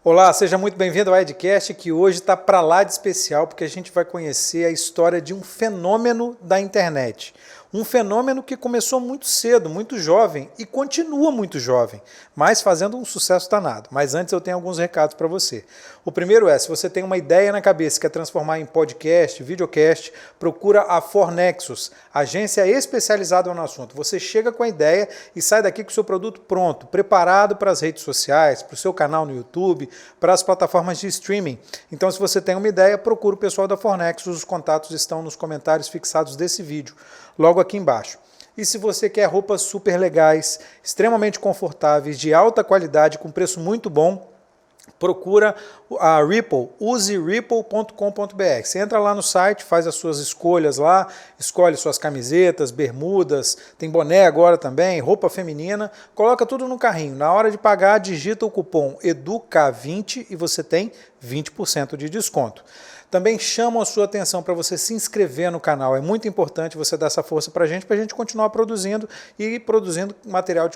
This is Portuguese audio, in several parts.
Olá, seja muito bem-vindo ao Edcast, que hoje está para lá de especial, porque a gente vai conhecer a história de um fenômeno da internet. Um fenômeno que começou muito cedo, muito jovem, e continua muito jovem, mas fazendo um sucesso danado. Mas antes eu tenho alguns recados para você. O primeiro é, se você tem uma ideia na cabeça e quer transformar em podcast, videocast, procura a Fornexus, agência especializada no assunto. Você chega com a ideia e sai daqui com o seu produto pronto, preparado para as redes sociais, para o seu canal no YouTube, para as plataformas de streaming. Então, se você tem uma ideia, procura o pessoal da Fornexus, os contatos estão nos comentários fixados desse vídeo, logo aqui embaixo. E se você quer roupas super legais, extremamente confortáveis, de alta qualidade, com preço muito bom, procura a Ripple, use ripple.com.br. Você entra lá no site, faz as suas escolhas lá, escolhe suas camisetas, bermudas, tem boné agora também, roupa feminina, coloca tudo no carrinho. Na hora de pagar, digita o cupom EDUCA20 e você tem 20% de desconto. Também chamo a sua atenção para você se inscrever no canal. É muito importante você dar essa força para a gente continuar produzindo e produzindo material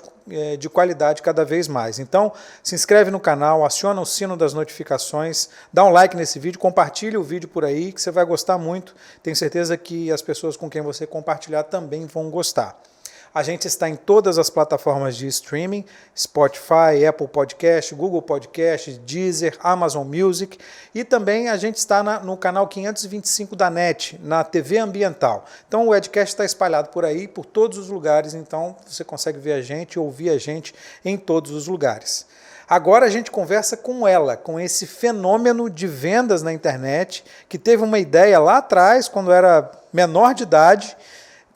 de qualidade cada vez mais. Então, se inscreve no canal, aciona o sino das notificações, dá um like nesse vídeo, compartilha o vídeo por aí, que você vai gostar muito. Tenho certeza que as pessoas com quem você compartilhar também vão gostar. A gente está em todas as plataformas de streaming, Spotify, Apple Podcast, Google Podcast, Deezer, Amazon Music, e também a gente está no canal 525 da NET, na TV Ambiental. Então o Edcast está espalhado por aí, por todos os lugares, então você consegue ver a gente, ouvir a gente em todos os lugares. Agora a gente conversa com ela, com esse fenômeno de vendas na internet, que teve uma ideia lá atrás, quando era menor de idade,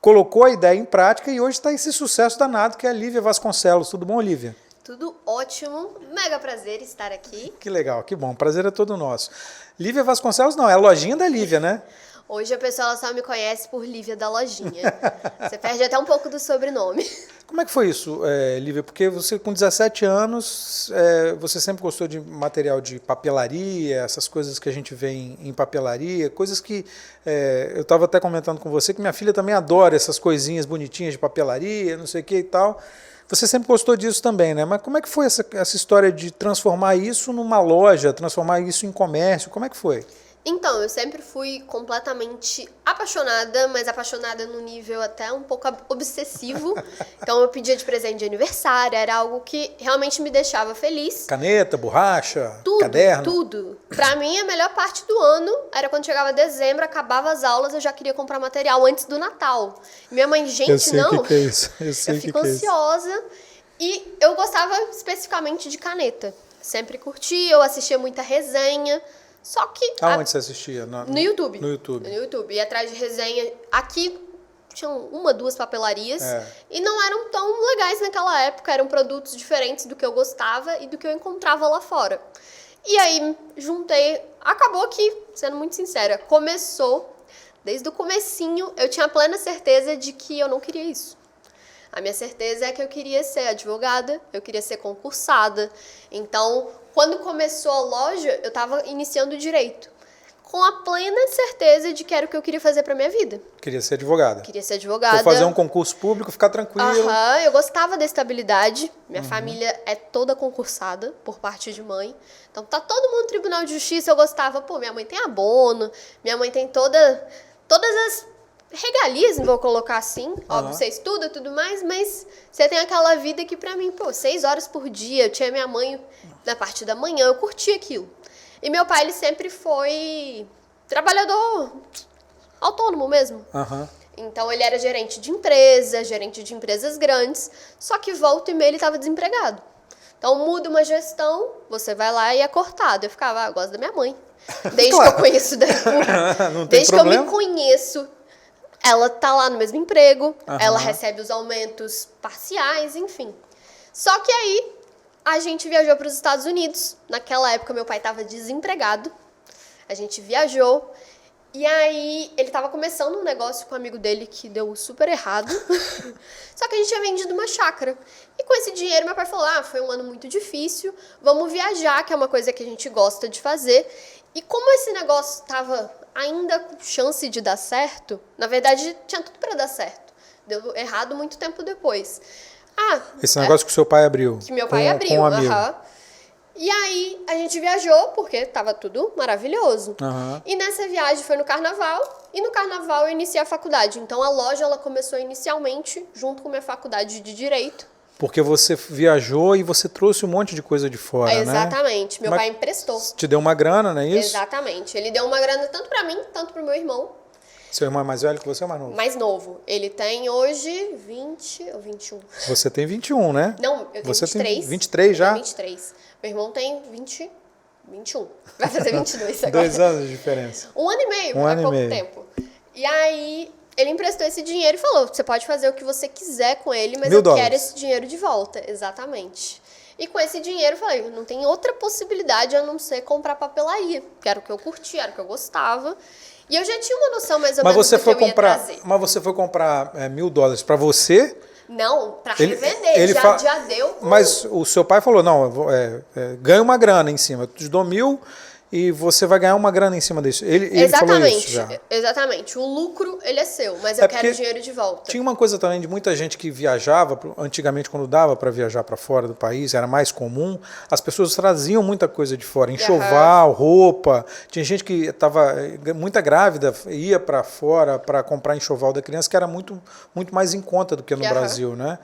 colocou a ideia em prática e hoje está esse sucesso danado, que é a Lívia Vasconcelos. Tudo bom, Lívia? Tudo ótimo, mega prazer estar aqui. Que legal, que bom, prazer é todo nosso. Lívia Vasconcelos não, é a lojinha da Lívia, né? Hoje a pessoa só me conhece por Lívia da Lojinha. Você perde até um pouco do sobrenome. Como é que foi isso, Lívia? Porque você com 17 anos, você sempre gostou de material de papelaria, essas coisas que a gente vê em papelaria, coisas que eu estava até comentando com você, que minha filha também adora essas coisinhas bonitinhas de papelaria, não sei o que e tal. Você sempre gostou disso também, né? Mas como é que foi essa história de transformar isso numa loja, transformar isso em comércio? Como é que foi? Então, eu sempre fui completamente apaixonada, mas apaixonada num nível até um pouco obsessivo. Então, eu pedia de presente de aniversário, era algo que realmente me deixava feliz. Caneta, borracha, tudo, caderno? Tudo. Pra mim, a melhor parte do ano era quando chegava dezembro, acabava as aulas, eu já queria comprar material antes do Natal. Minha mãe, gente, eu sei não. Que é isso. Eu fico ansiosa. E eu gostava especificamente de caneta. Sempre curti, eu assistia muita resenha. Só que... Aonde você assistia? No YouTube. No YouTube. No YouTube. E atrás de resenha. Aqui tinham uma, duas papelarias. E não eram tão legais naquela época. Eram produtos diferentes do que eu gostava e do que eu encontrava lá fora. E aí, juntei... Acabou que, sendo muito sincera, começou... Desde o comecinho, eu tinha plena certeza de que eu não queria isso. A minha certeza é que eu queria ser advogada, eu queria ser concursada. Então, quando começou a loja, eu estava iniciando o direito. Com a plena certeza de que era o que eu queria fazer para minha vida. Queria ser advogada. Queria ser advogada. Vou fazer um concurso público, ficar tranquilo. Eu gostava da estabilidade. Minha família é toda concursada, por parte de mãe. Então, tá todo mundo no Tribunal de Justiça, eu gostava. Pô, minha mãe tem abono, minha mãe tem todas as regalias, vou colocar assim, óbvio, você estuda e tudo mais, mas você tem aquela vida que pra mim, 6 horas por dia, eu tinha minha mãe na parte da manhã, eu curtia aquilo. E meu pai, ele sempre foi trabalhador autônomo mesmo. Então ele era gerente de empresas grandes, só que volta e meia ele estava desempregado. Então muda uma gestão, você vai lá e é cortado. Eu ficava, gosto da minha mãe. Desde que eu conheço desde que eu me conheço, ela tá lá no mesmo emprego, ela recebe os aumentos parciais, enfim. Só que aí, a gente viajou para os Estados Unidos. Naquela época, meu pai estava desempregado. A gente viajou. E aí, ele estava começando um negócio com um amigo dele que deu super errado. Só que a gente tinha vendido uma chácara. E com esse dinheiro, meu pai falou, foi um ano muito difícil, vamos viajar, que é uma coisa que a gente gosta de fazer. E como esse negócio estava ainda com chance de dar certo, na verdade, tinha tudo para dar certo. Deu errado muito tempo depois. Esse negócio que o seu pai abriu. Que meu pai abriu, com um amigo. E aí a gente viajou, porque tava tudo maravilhoso. Aham. E nessa viagem foi no carnaval, e no carnaval eu iniciei a faculdade. Então a loja ela começou inicialmente junto com minha faculdade de Direito. Porque você viajou e você trouxe um monte de coisa de fora, né? Exatamente. Meu Mas pai emprestou. te deu uma grana, não é isso? Exatamente. Ele deu uma grana tanto pra mim, tanto pro meu irmão. Seu irmão é mais velho que você ou mais novo? Mais novo. Ele tem hoje 20 ou 21. Você tem 21, né? Não, eu tenho Você 23. tem 23 já? Eu tenho 23. Meu irmão tem 21. Vai fazer 22 agora. 2 anos de diferença. Um ano e meio, Um é ano e pouco meio. tempo. E aí, ele emprestou esse dinheiro e falou, você pode fazer o que você quiser com ele, mas $1.000. eu quero esse dinheiro de volta. Exatamente. E com esse dinheiro, eu falei, não tem outra possibilidade a não ser comprar papelaria. Que era o que eu curtia, era o que eu gostava. E eu já tinha uma noção mais ou Mas menos você do que foi eu ia comprar, trazer. mas você foi comprar $1.000 para você? Não, pra Ele- revender. ele Já deu. Mas o seu pai falou, não, ganha uma grana em cima. Eu te dou 1.000 e você vai ganhar uma grana em cima disso. Ele falou Exatamente, isso já. exatamente. O lucro, ele é seu, mas eu quero porque o dinheiro de volta. Tinha uma coisa também de muita gente que viajava, antigamente quando dava para viajar para fora do país, era mais comum, as pessoas traziam muita coisa de fora, enxoval, roupa. Tinha gente que estava muita grávida, ia para fora para comprar enxoval da criança, que era muito, muito mais em conta do que no Brasil, né?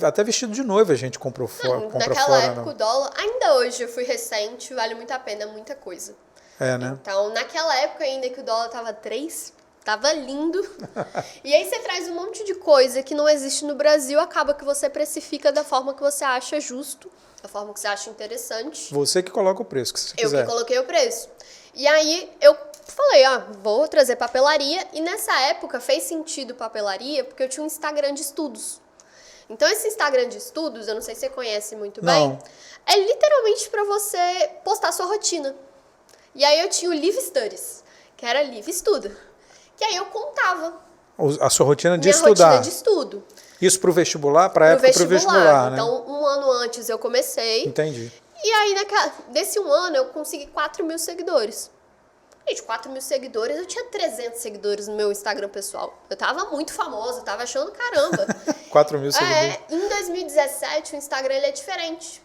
Até vestido de noiva a gente comprou fora. Compra Naquela fora, época não. o dólar, ainda hoje eu fui recente, vale muito a pena, muita coisa. É, né? Então, naquela época ainda que o dólar tava 3, tava lindo. E aí você traz um monte de coisa que não existe no Brasil, acaba que você precifica da forma que você acha justo, da forma que você acha interessante. Você que coloca o preço que você Eu quiser. que coloquei o preço. E aí eu falei, vou trazer papelaria. E nessa época fez sentido papelaria, porque eu tinha um Instagram de estudos. Então esse Instagram de estudos, eu não sei se você conhece muito Não. bem, é literalmente para você postar sua rotina. E aí eu tinha o Live Studies, que era Live Estuda. Que aí eu contava A sua rotina de minha estudar. rotina de estudo. Isso pro vestibular, pra Pro época pro vestibular, né? Então, um ano antes eu comecei. Entendi. E aí, desse um ano, eu consegui 4.000 seguidores. Gente, 4.000 seguidores, eu tinha 300 seguidores no meu Instagram pessoal. Eu tava muito famosa, eu tava achando caramba. 4.000 seguidores. Em 2017, o Instagram ele é diferente.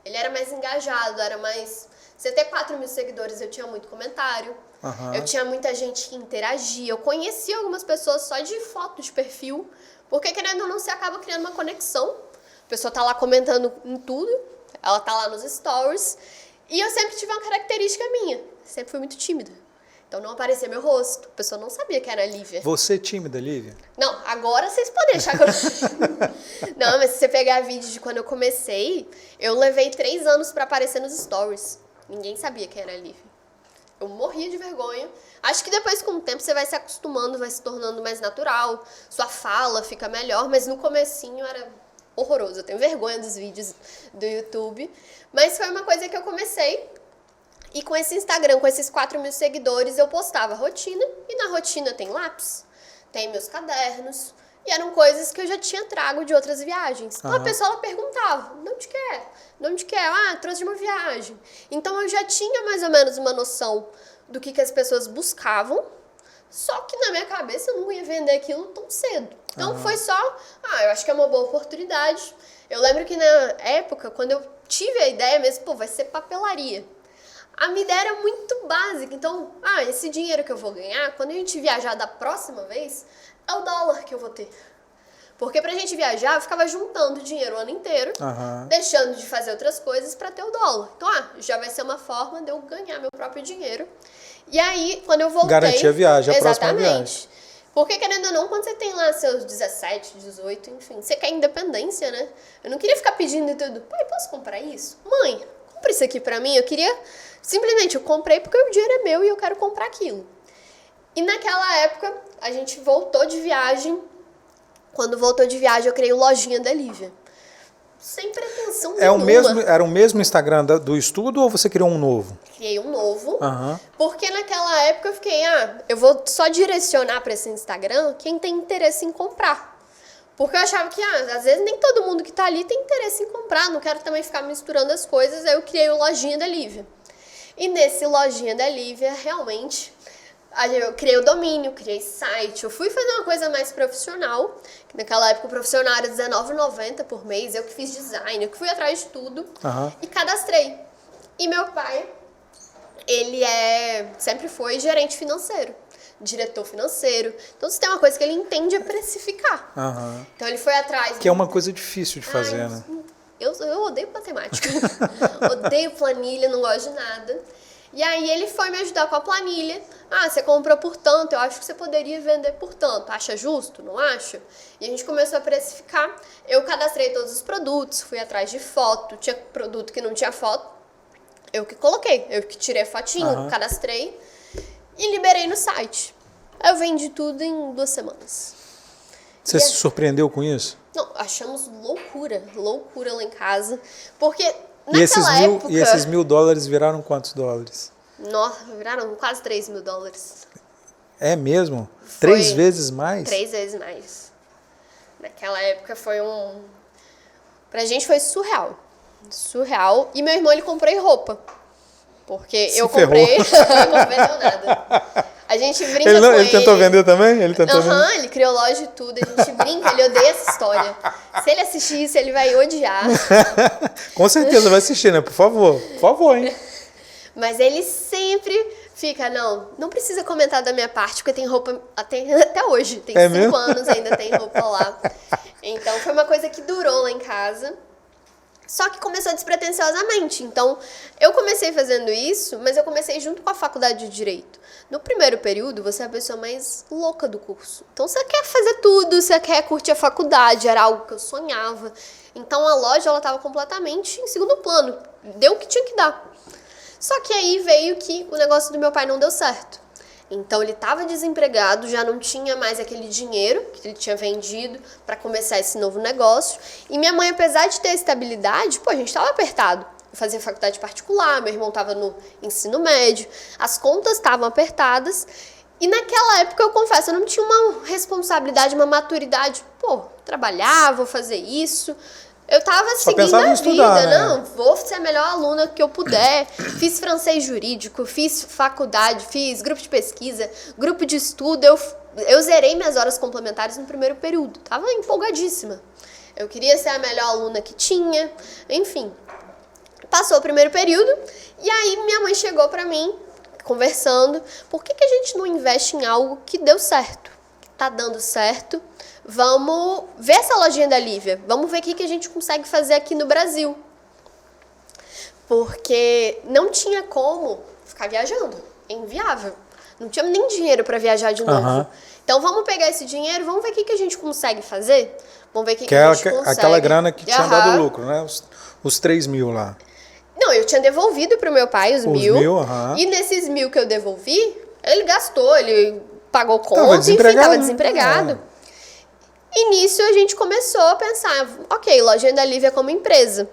Ele era mais engajado, era mais... Você ter 4.000 seguidores, eu tinha muito comentário. Aham. Eu tinha muita gente que interagia. Eu conhecia algumas pessoas só de foto de perfil. Porque, querendo ou não, você acaba criando uma conexão. A pessoa tá lá comentando em tudo. Ela tá lá nos stories. E eu sempre tive uma característica minha. Sempre fui muito tímida. Então não aparecia meu rosto. A pessoa não sabia que era a Lívia. Você é tímida, Lívia? Não, agora vocês podem achar que eu... Não, mas se você pegar vídeo de quando eu comecei, eu levei 3 anos pra aparecer nos stories. Ninguém sabia quem era a Lívia. Eu morria de vergonha. Acho que depois, com o tempo, você vai se acostumando, vai se tornando mais natural. Sua fala fica melhor, mas no comecinho era horroroso. Eu tenho vergonha dos vídeos do YouTube. Mas foi uma coisa que eu comecei. E com esse Instagram, com esses 4.000 seguidores, eu postava rotina. E na rotina tem lápis, tem meus cadernos. E eram coisas que eu já tinha trago de outras viagens. Então a pessoa ela perguntava, de onde que é? De onde que é? Ah, trouxe de uma viagem. Então eu já tinha mais ou menos uma noção do que as pessoas buscavam. Só que na minha cabeça eu não ia vender aquilo tão cedo. Então foi só, eu acho que é uma boa oportunidade. Eu lembro que na época, quando eu tive a ideia mesmo, vai ser papelaria. A minha ideia era muito básica, então, esse dinheiro que eu vou ganhar, quando a gente viajar da próxima vez, é o dólar que eu vou ter. Porque pra gente viajar, eu ficava juntando dinheiro o ano inteiro, deixando de fazer outras coisas pra ter o dólar. Então, já vai ser uma forma de eu ganhar meu próprio dinheiro. E aí, quando eu voltei... Garantir a viagem, a próxima viagem. Exatamente. Porque, querendo ou não, quando você tem lá seus 17, 18, enfim, você quer independência, né? Eu não queria ficar pedindo tudo. Pai, posso comprar isso? Mãe, compra isso aqui pra mim. Eu queria... Simplesmente, eu comprei porque o dinheiro é meu e eu quero comprar aquilo. E naquela época, a gente voltou de viagem. Quando voltou de viagem, eu criei o Lojinha da Lívia. Sem pretensão nenhuma. Era o mesmo Instagram do estudo ou você criou um novo? Criei um novo. Porque naquela época eu fiquei, eu vou só direcionar para esse Instagram quem tem interesse em comprar. Porque eu achava que, às vezes nem todo mundo que tá ali tem interesse em comprar. Não quero também ficar misturando as coisas. Aí eu criei o Lojinha da Lívia. E nesse Lojinha da Lívia, realmente, eu criei o domínio, criei site. Eu fui fazer uma coisa mais profissional. Que naquela época o profissional era R$19,90 por mês. Eu que fiz design, eu que fui atrás de tudo. E cadastrei. E meu pai, sempre foi gerente financeiro, diretor financeiro. Então, se tem uma coisa que ele entende é precificar. Aham. Então, ele foi atrás... Que é uma coisa difícil de fazer, né? Eu odeio matemática. Odeio planilha, não gosto de nada. E aí ele foi me ajudar com a planilha. Ah, você comprou por tanto, eu acho que você poderia vender por tanto. Acha justo? Não acha? E a gente começou a precificar. Eu cadastrei todos os produtos, fui atrás de foto. Tinha produto que não tinha foto. Eu que coloquei. Eu que tirei a fotinho, cadastrei e liberei no site. Eu vendi tudo em 2 semanas. Você se surpreendeu com isso? Não, achamos loucura lá em casa. Porque E naquela época... E esses $1.000 viraram quantos dólares? Nossa, viraram quase $3.000. É mesmo? 3 vezes mais? 3 vezes mais. Naquela época foi pra gente foi surreal. Surreal. E meu irmão, ele comprou roupa. Porque Se eu ferrou. comprei... não vendeu nada. A gente brinca com ele. Ele tentou vender também? Ele tentou vender? Ele criou loja e tudo. A gente brinca, ele odeia essa história. Se ele assistir isso, ele vai odiar. Com certeza vai assistir, né? Por favor, hein? Mas ele sempre fica, não precisa comentar da minha parte, porque tem roupa até hoje. Tem 5 anos, ainda tem roupa lá. Então, foi uma coisa que durou lá em casa. Só que começou despretensiosamente. Então, eu comecei fazendo isso, mas eu comecei junto com a faculdade de Direito. No primeiro período, você é a pessoa mais louca do curso. Então, você quer fazer tudo, você quer curtir a faculdade, era algo que eu sonhava. Então, a loja, ela estava completamente em segundo plano. Deu o que tinha que dar. Só que aí veio que o negócio do meu pai não deu certo. Então, ele estava desempregado, já não tinha mais aquele dinheiro que ele tinha vendido para começar esse novo negócio. E minha mãe, apesar de ter estabilidade, a gente estava apertado. Eu fazia faculdade particular, meu irmão estava no ensino médio, as contas estavam apertadas. E naquela época, eu confesso, eu não tinha uma responsabilidade, uma maturidade. Trabalhar, vou fazer isso... Eu tava seguindo a vida, né? Vou ser a melhor aluna que eu puder. Fiz francês jurídico, fiz faculdade, fiz grupo de pesquisa, grupo de estudo. Eu zerei minhas horas complementares no primeiro período. Tava empolgadíssima. Eu queria ser a melhor aluna que tinha. Enfim, passou o primeiro período e aí minha mãe chegou pra mim, conversando. Por que a gente não investe em algo que deu certo? Que tá dando certo? Vamos ver essa lojinha da Lívia. Vamos ver o que a gente consegue fazer aqui no Brasil. Porque não tinha como ficar viajando. É inviável. Não tinha nem dinheiro para viajar de novo. Então vamos pegar esse dinheiro, vamos ver o que a gente consegue fazer. Vamos ver o que a gente consegue. Aquela grana que tinha dado lucro, né? Os 3 mil lá. Não, eu tinha devolvido pro meu pai os 1.000. E nesses 1.000 que eu devolvi, ele gastou, ele pagou conta, enfim, tava desempregado. E nisso a gente começou a pensar, ok, Lojinha da Lívia como empresa.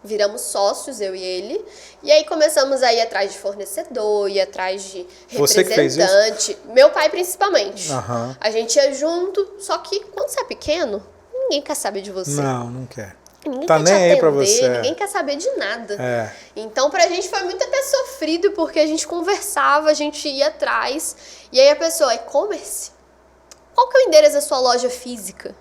Viramos sócios, eu e ele. E aí começamos a ir atrás de fornecedor, ir atrás de representante. Você que fez isso? Meu pai principalmente. A gente ia junto, só que quando você é pequeno, ninguém quer saber de você. Não quer. Ninguém tá quer nem te atender, aí pra você. Ninguém quer saber de nada. Então pra gente foi muito até sofrido, porque a gente conversava, a gente ia atrás. E aí a pessoa, e-commerce? Qual que é o endereço da sua loja física?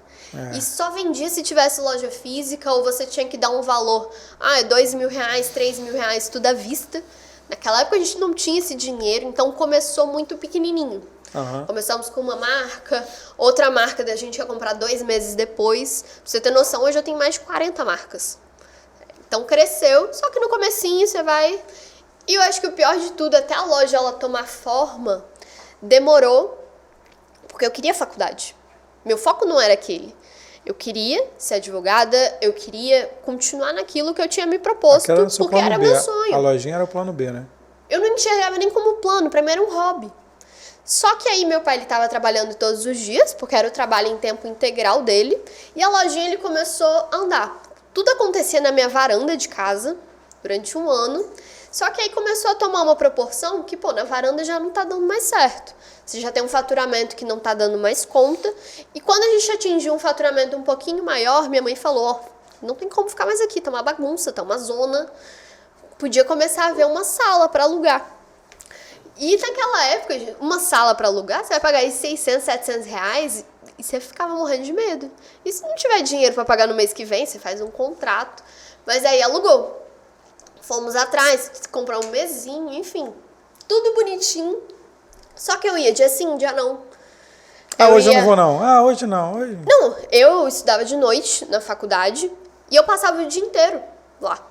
E só vendia se tivesse loja física, ou você tinha que dar um valor, R$2.000, R$3.000, tudo à vista. Naquela época a gente não tinha esse dinheiro, então começou muito pequenininho. Começamos com uma marca, outra marca da gente ia comprar 2 meses depois. Pra você ter noção, hoje eu tenho mais de 40 marcas. Então cresceu, só que no comecinho você vai... E eu acho que o pior de tudo, até a loja ela tomar forma, demorou, porque eu queria faculdade. Meu foco não era aquele. Eu queria ser advogada, eu queria continuar naquilo que eu tinha me proposto, porque era meu sonho. A lojinha era o plano B, né? Eu não enxergava nem como plano, pra mim era um hobby. Só que aí meu pai ele estava trabalhando todos os dias, porque era o trabalho em tempo integral dele, e a lojinha ele começou a andar. Tudo acontecia na minha varanda de casa, durante 1 ano, só que aí começou a tomar uma proporção que, na varanda já não tá dando mais certo. Você já tem um faturamento que não tá dando mais conta. E quando a gente atingiu um faturamento um pouquinho maior, minha mãe falou, não tem como ficar mais aqui, tá uma bagunça, tá uma zona. Podia começar a ver uma sala para alugar. E naquela época, uma sala para alugar, você vai pagar aí R$600, R$700 e você ficava morrendo de medo. E se não tiver dinheiro para pagar no mês que vem, você faz um contrato. Mas aí alugou. Fomos atrás, comprar um mesinho, enfim. Tudo bonitinho. Só que eu ia dia sim, dia não. Hoje eu não vou não. Hoje não. Hoje... Não, eu estudava de noite na faculdade e eu passava o dia inteiro lá.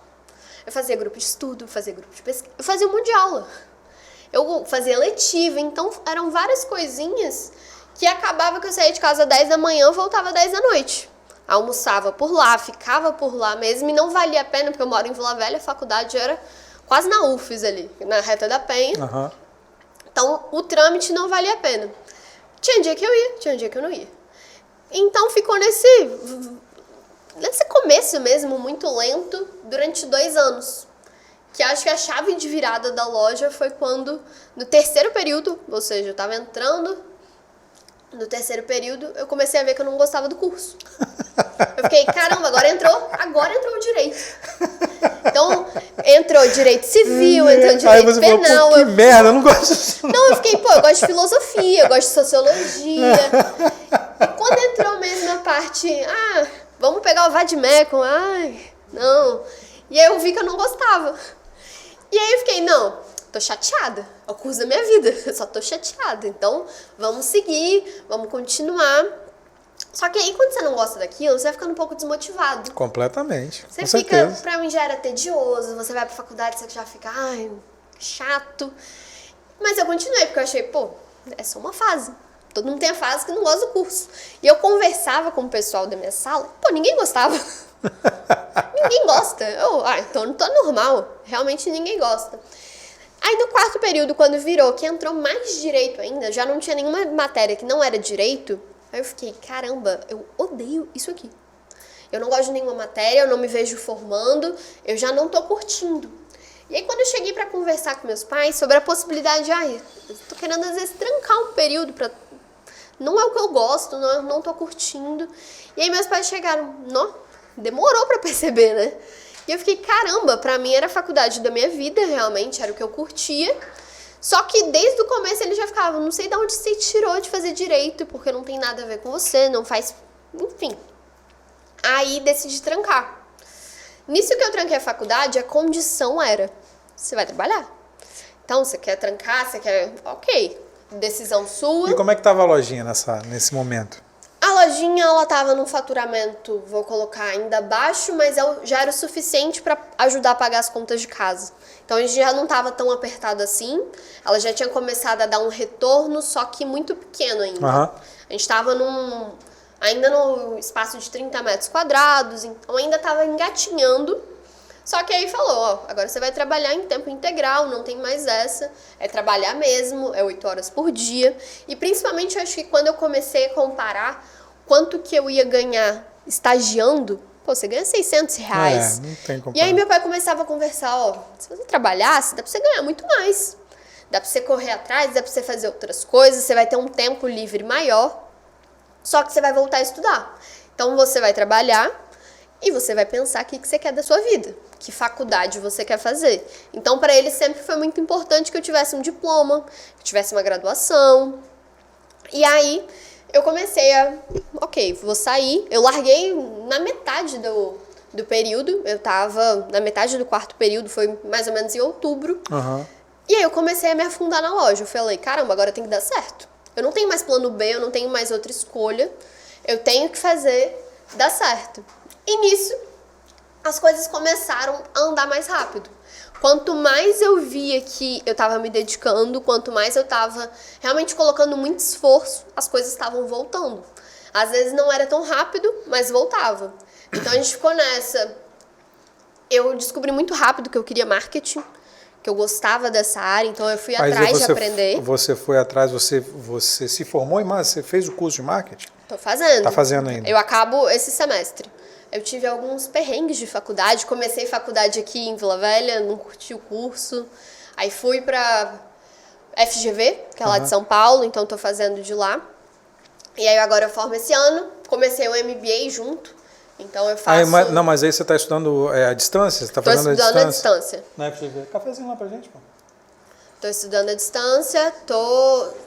Eu fazia grupo de estudo, fazia grupo de pesquisa, eu fazia um monte de aula. Eu fazia letiva, então eram várias coisinhas que acabava que eu saía de casa às 10 da manhã, voltava às 10 da noite. Almoçava por lá, ficava por lá mesmo e não valia a pena, porque eu moro em Vila Velha, a faculdade era quase na UFES ali, na Reta da Penha. Uhum. Então o trâmite não valia a pena. Tinha dia que eu ia, tinha dia que eu não ia. Então ficou nesse começo mesmo, muito lento, durante 2 anos. Que acho que a chave de virada da loja foi quando, no terceiro período, ou seja, eu estava entrando no terceiro período, eu comecei a ver que eu não gostava do curso. Eu fiquei, caramba, agora entrou o direito. Então, entrou direito civil, entrou direito penal. Falou, que merda, eu não gosto disso. Não, eu fiquei, eu gosto de filosofia, eu gosto de sociologia. E quando entrou mesmo a parte, vamos pegar o vadimécum, não. E aí eu vi que eu não gostava. E aí eu fiquei, não, tô chateada, é o curso da minha vida, eu só tô chateada. Então, vamos seguir, vamos continuar. Só que aí, quando você não gosta daquilo, você vai ficando um pouco desmotivado. Completamente, você com fica, certeza. Pra mim já era tedioso, você vai pra faculdade, você já fica, chato. Mas eu continuei, porque eu achei, é só uma fase. Todo mundo tem a fase que não gosta do curso. E eu conversava com o pessoal da minha sala, ninguém gostava. Ninguém gosta. Então não tô normal. Realmente ninguém gosta. Aí no quarto período, quando virou, que entrou mais direito ainda, já não tinha nenhuma matéria que não era direito, aí eu fiquei, caramba, eu odeio isso aqui. Eu não gosto de nenhuma matéria, eu não me vejo formando, eu já não tô curtindo. E aí quando eu cheguei pra conversar com meus pais sobre a possibilidade de, eu tô querendo às vezes trancar um período pra... Não é o que eu gosto, não tô curtindo. E aí meus pais chegaram, demorou pra perceber, né? E eu fiquei, caramba, pra mim era a faculdade da minha vida, realmente, era o que eu curtia. Só que desde o começo eles já ficavam, não sei de onde você tirou de fazer direito, porque não tem nada a ver com você, não faz... Enfim. Aí decidi trancar. Nisso que eu tranquei a faculdade, a condição era, você vai trabalhar. Então, você quer trancar, você quer... Ok, decisão sua. E como é que tava a lojinha nesse momento? A lojinha, ela tava num faturamento, vou colocar ainda baixo, mas já era o suficiente para ajudar a pagar as contas de casa. Então, a gente já não tava tão apertado assim. Ela já tinha começado a dar um retorno, só que muito pequeno ainda. Uhum. A gente tava ainda no espaço de 30 metros quadrados, então ainda tava engatinhando. Só que aí falou, agora você vai trabalhar em tempo integral, não tem mais essa, é trabalhar mesmo, é 8 horas por dia. E principalmente eu acho que quando eu comecei a comparar quanto que eu ia ganhar estagiando, você ganha R$600. Não tem como. E aí meu pai começava a conversar, se você trabalhasse, dá pra você ganhar muito mais. Dá pra você correr atrás, dá pra você fazer outras coisas, você vai ter um tempo livre maior, só que você vai voltar a estudar. Então você vai trabalhar e você vai pensar o que você quer da sua vida. Que faculdade você quer fazer. Então, para ele sempre foi muito importante que eu tivesse um diploma, que eu tivesse uma graduação. E aí, eu comecei vou sair. Eu larguei na metade do período. Eu tava na metade do quarto período, foi mais ou menos em outubro. Uhum. E aí, eu comecei a me afundar na loja. Eu falei, caramba, agora tem que dar certo. Eu não tenho mais plano B, eu não tenho mais outra escolha. Eu tenho que fazer dar certo. E nisso, as coisas começaram a andar mais rápido. Quanto mais eu via que eu estava me dedicando, quanto mais eu estava realmente colocando muito esforço, as coisas estavam voltando. Às vezes não era tão rápido, mas voltava. Então a gente ficou nessa. Eu descobri muito rápido que eu queria marketing, que eu gostava dessa área, então eu fui atrás de aprender. Você foi atrás, você se formou em marketing? Você fez o curso de marketing? Tô fazendo. Tá fazendo ainda? Eu acabo esse semestre. Eu tive alguns perrengues de faculdade. Comecei faculdade aqui em Vila Velha, não curti o curso. Aí fui pra FGV, que é lá de São Paulo, então tô fazendo de lá. E aí agora eu formo esse ano. Comecei o MBA junto, então eu faço... Mas aí você tá estudando à distância? Você tá fazendo estudando à distância. Na FGV. Cafézinho lá pra gente, pô. Tô estudando à distância,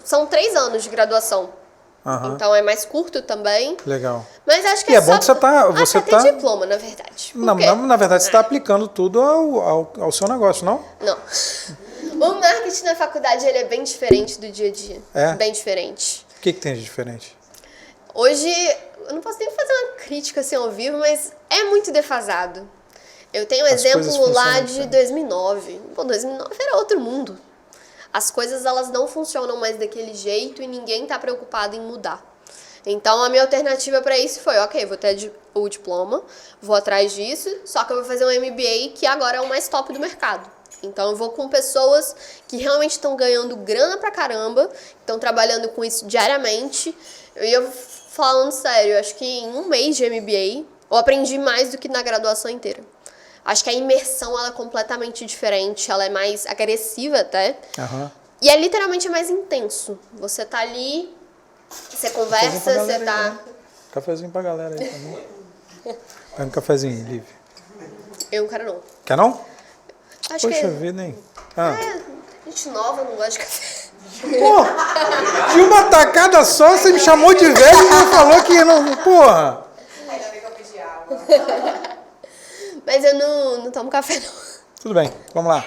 são 3 anos de graduação. Aham. Então é mais curto também. Legal. Mas acho que E é bom que você até tá... tem diploma, na verdade. Por quê? Na verdade, você está aplicando tudo ao seu negócio, não? Não. O marketing na faculdade ele é bem diferente do dia a dia. É? Bem diferente. O que tem de diferente? Hoje, eu não posso nem fazer uma crítica assim ao vivo, mas é muito defasado. Eu tenho um As coisas exemplo lá funcionam de diferente. 2009. Pô, 2009 era outro mundo. As coisas elas não funcionam mais daquele jeito e ninguém tá preocupado em mudar. Então a minha alternativa para isso foi, ok, vou ter o diploma, vou atrás disso, só que eu vou fazer um MBA que agora é o mais top do mercado. Então eu vou com pessoas que realmente estão ganhando grana pra caramba, estão trabalhando com isso diariamente. E eu falando sério, acho que em um mês de MBA eu aprendi mais do que na graduação inteira. Acho que a imersão ela é completamente diferente, ela é mais agressiva até. Aham. E é literalmente mais intenso. Você tá ali, você conversa, você tá... Cafezinho pra galera aí também. Pega um cafezinho, Lívia. Eu não quero não. Quer não? Acho Poxa que vida, hein? Ah. gente nova não gosta de café. Pô, de uma tacada só, você me chamou de velho e me falou que não... Porra! Ainda bem que eu pedi água. Mas eu não tomo café não. Tudo bem, vamos lá.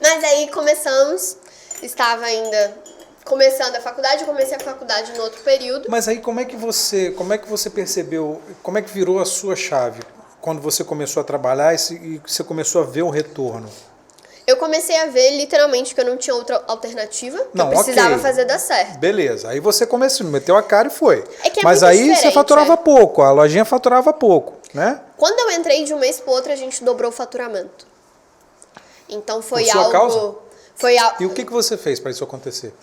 Mas aí começamos, estava ainda começando a faculdade, eu comecei a faculdade no outro período. Mas aí como é que você percebeu, como é que virou a sua chave? Quando você começou a trabalhar e você começou a ver o retorno? Eu comecei a ver literalmente que eu não tinha outra alternativa, que Não, eu precisava ok. fazer dar certo. Beleza, aí você começou, meteu a cara e foi. É que é Mas muito aí você diferente, faturava pouco, a lojinha faturava pouco, né? Quando eu entrei de um mês pro outro, a gente dobrou o faturamento. Então foi Por sua algo... causa? Foi E o que você fez para isso acontecer?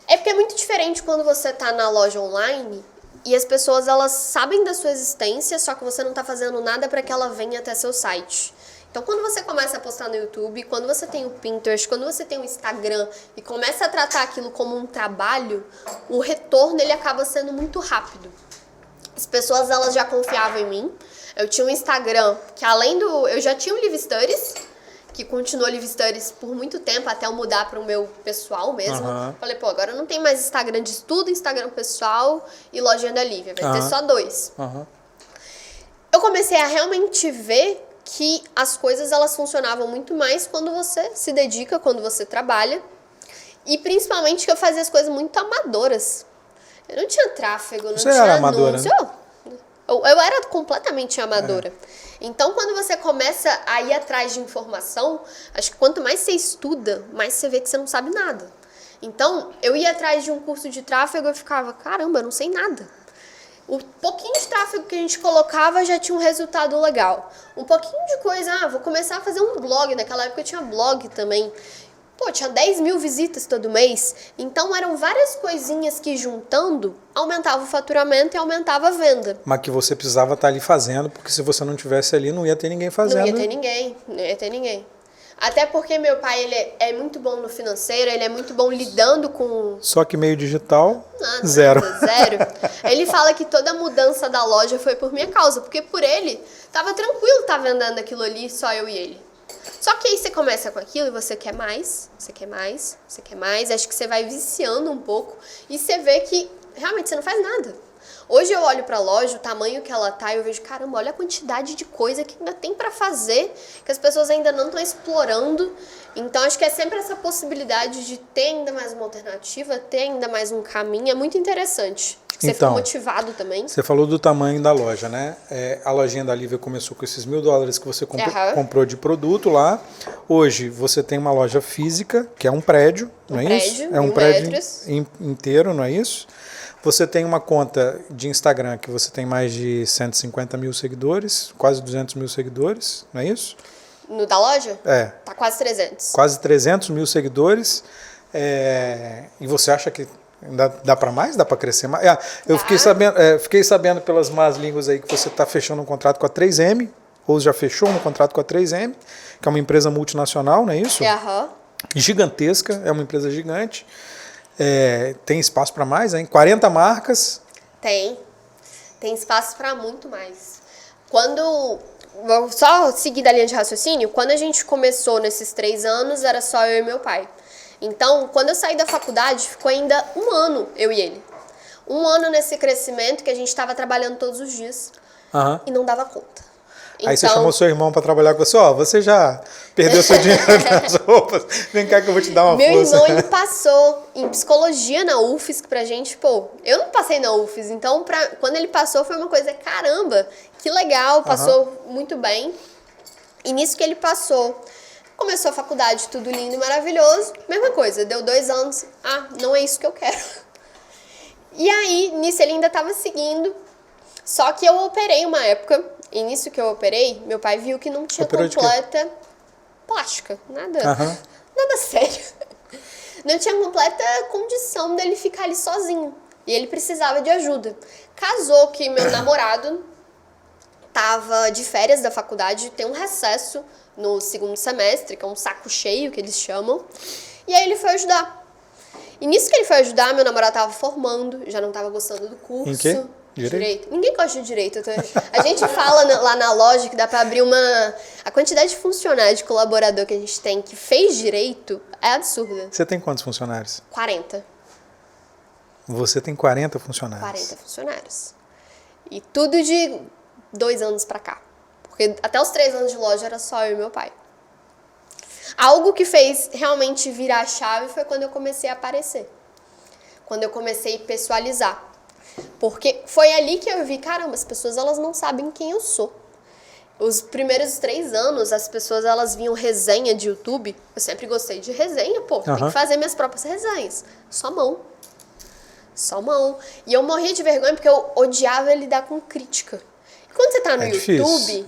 É porque é muito diferente quando você tá na loja online e as pessoas elas sabem da sua existência, só que você não tá fazendo nada para que ela venha até seu site. Então, quando você começa a postar no YouTube, quando você tem o Pinterest, quando você tem o Instagram e começa a tratar aquilo como um trabalho, o retorno ele acaba sendo muito rápido. As pessoas elas já confiavam em mim. Eu tinha um Instagram que além do... Eu já tinha o Live Studies, que continuou Live Studies por muito tempo, até eu mudar para o meu pessoal mesmo. Aham. Falei, pô, agora não tem mais Instagram de estudo, Instagram pessoal e lojinha da Lívia. Vai ter Aham. só 2. Aham. Eu comecei a realmente ver que as coisas elas funcionavam muito mais quando você se dedica, quando você trabalha. E principalmente que eu fazia as coisas muito amadoras. Eu não tinha tráfego, não Você tinha era amadora, anúncio. né? Eu era completamente amadora. Então, quando você começa a ir atrás de informação, acho que quanto mais você estuda, mais você vê que você não sabe nada. Então, eu ia atrás de um curso de tráfego e eu ficava, caramba, eu não sei nada. O pouquinho de tráfego que a gente colocava já tinha um resultado legal. Um pouquinho de coisa, vou começar a fazer um blog. Naquela época eu tinha blog também. Pô, tinha 10 mil visitas todo mês. Então eram várias coisinhas que juntando aumentava o faturamento e aumentava a venda. Mas que você precisava estar ali fazendo, porque se você não tivesse ali, não ia ter ninguém fazendo. Não ia ter ninguém, não ia ter ninguém. Até porque meu pai, ele é muito bom no financeiro, ele é muito bom lidando com... Só que meio digital, Nada, zero. zero. Ele fala que toda a mudança da loja foi por minha causa, porque por ele, tava tranquilo estar vendendo aquilo ali, só eu e ele. Só que aí você começa com aquilo e você quer mais, você quer mais, você quer mais, acho que você vai viciando um pouco e você vê que realmente você não faz nada. Hoje eu olho pra loja, o tamanho que ela tá, e eu vejo, caramba, olha a quantidade de coisa que ainda tem pra fazer, que as pessoas ainda não estão explorando. Então acho que é sempre essa possibilidade de ter ainda mais uma alternativa, ter ainda mais um caminho, é muito interessante. Acho que você fica Então, motivado também. Você falou do tamanho da loja, né? A lojinha da Lívia começou com esses $1.000 que você comprou de produto lá. Hoje você tem uma loja física, que é um prédio, não é isso? É um 1.000 prédio metros. inteiro, não é isso? Você tem uma conta de Instagram que você tem mais de 150 mil seguidores, quase 200 mil seguidores, não é isso? No da loja? É, Tá quase 300. quase 300 mil seguidores. E você acha que dá para mais? Dá para crescer mais? Eu fiquei sabendo pelas más línguas aí que você está fechando um contrato com a 3M, ou já fechou um contrato com a 3M, que é uma empresa multinacional, não é isso? Aham. Gigantesca, é uma empresa gigante. Tem espaço para mais, hein? 40 marcas. Tem espaço para muito mais. Vou só seguir da linha de raciocínio, quando a gente começou nesses 3 anos, era só eu e meu pai. Então, quando eu saí da faculdade, ficou ainda um ano eu e ele. Um ano nesse crescimento que a gente estava trabalhando todos os dias Aham. e não dava conta. Aí você chamou seu irmão para trabalhar com você, ó, você já perdeu seu dinheiro nas roupas, vem cá que eu vou te dar uma Meu força. irmão, ele passou em psicologia na UFES, que pra gente, pô, eu não passei na UFES, então quando ele passou foi uma coisa, caramba, que legal, passou muito bem. E nisso que ele passou, começou a faculdade, tudo lindo e maravilhoso, mesma coisa, deu 2 anos, não é isso que eu quero. E aí, nisso ele ainda tava seguindo, só que eu operei uma época, e nisso que eu operei, meu pai viu que não tinha Operou de quê? completa plástica, nada sério. Não tinha completa condição dele ficar ali sozinho. E ele precisava de ajuda. Casou que meu namorado tava de férias da faculdade, tem um recesso no 2º semestre, que é um saco cheio, que eles chamam. E aí ele foi ajudar. E nisso que ele foi ajudar, meu namorado tava formando, já não tava gostando do curso. Em quê? Direito? Ninguém gosta de direito. A gente fala lá na loja que dá pra abrir a quantidade de funcionários, de colaborador que a gente tem que fez direito é absurda. Você tem quantos funcionários? 40. Você tem 40 funcionários. 40 funcionários. E tudo de 2 anos pra cá. Porque até os 3 anos de loja era só eu e meu pai. Algo que fez realmente virar a chave foi quando eu comecei a aparecer. Quando eu comecei a pessoalizar. Porque foi ali que eu vi, caramba, as pessoas elas não sabem quem eu sou. Os primeiros 3 anos, as pessoas elas viam resenha de YouTube. Eu sempre gostei de resenha, pô, tem que fazer minhas próprias resenhas. Só mão. E eu morria de vergonha porque eu odiava lidar com crítica. E quando você tá no YouTube,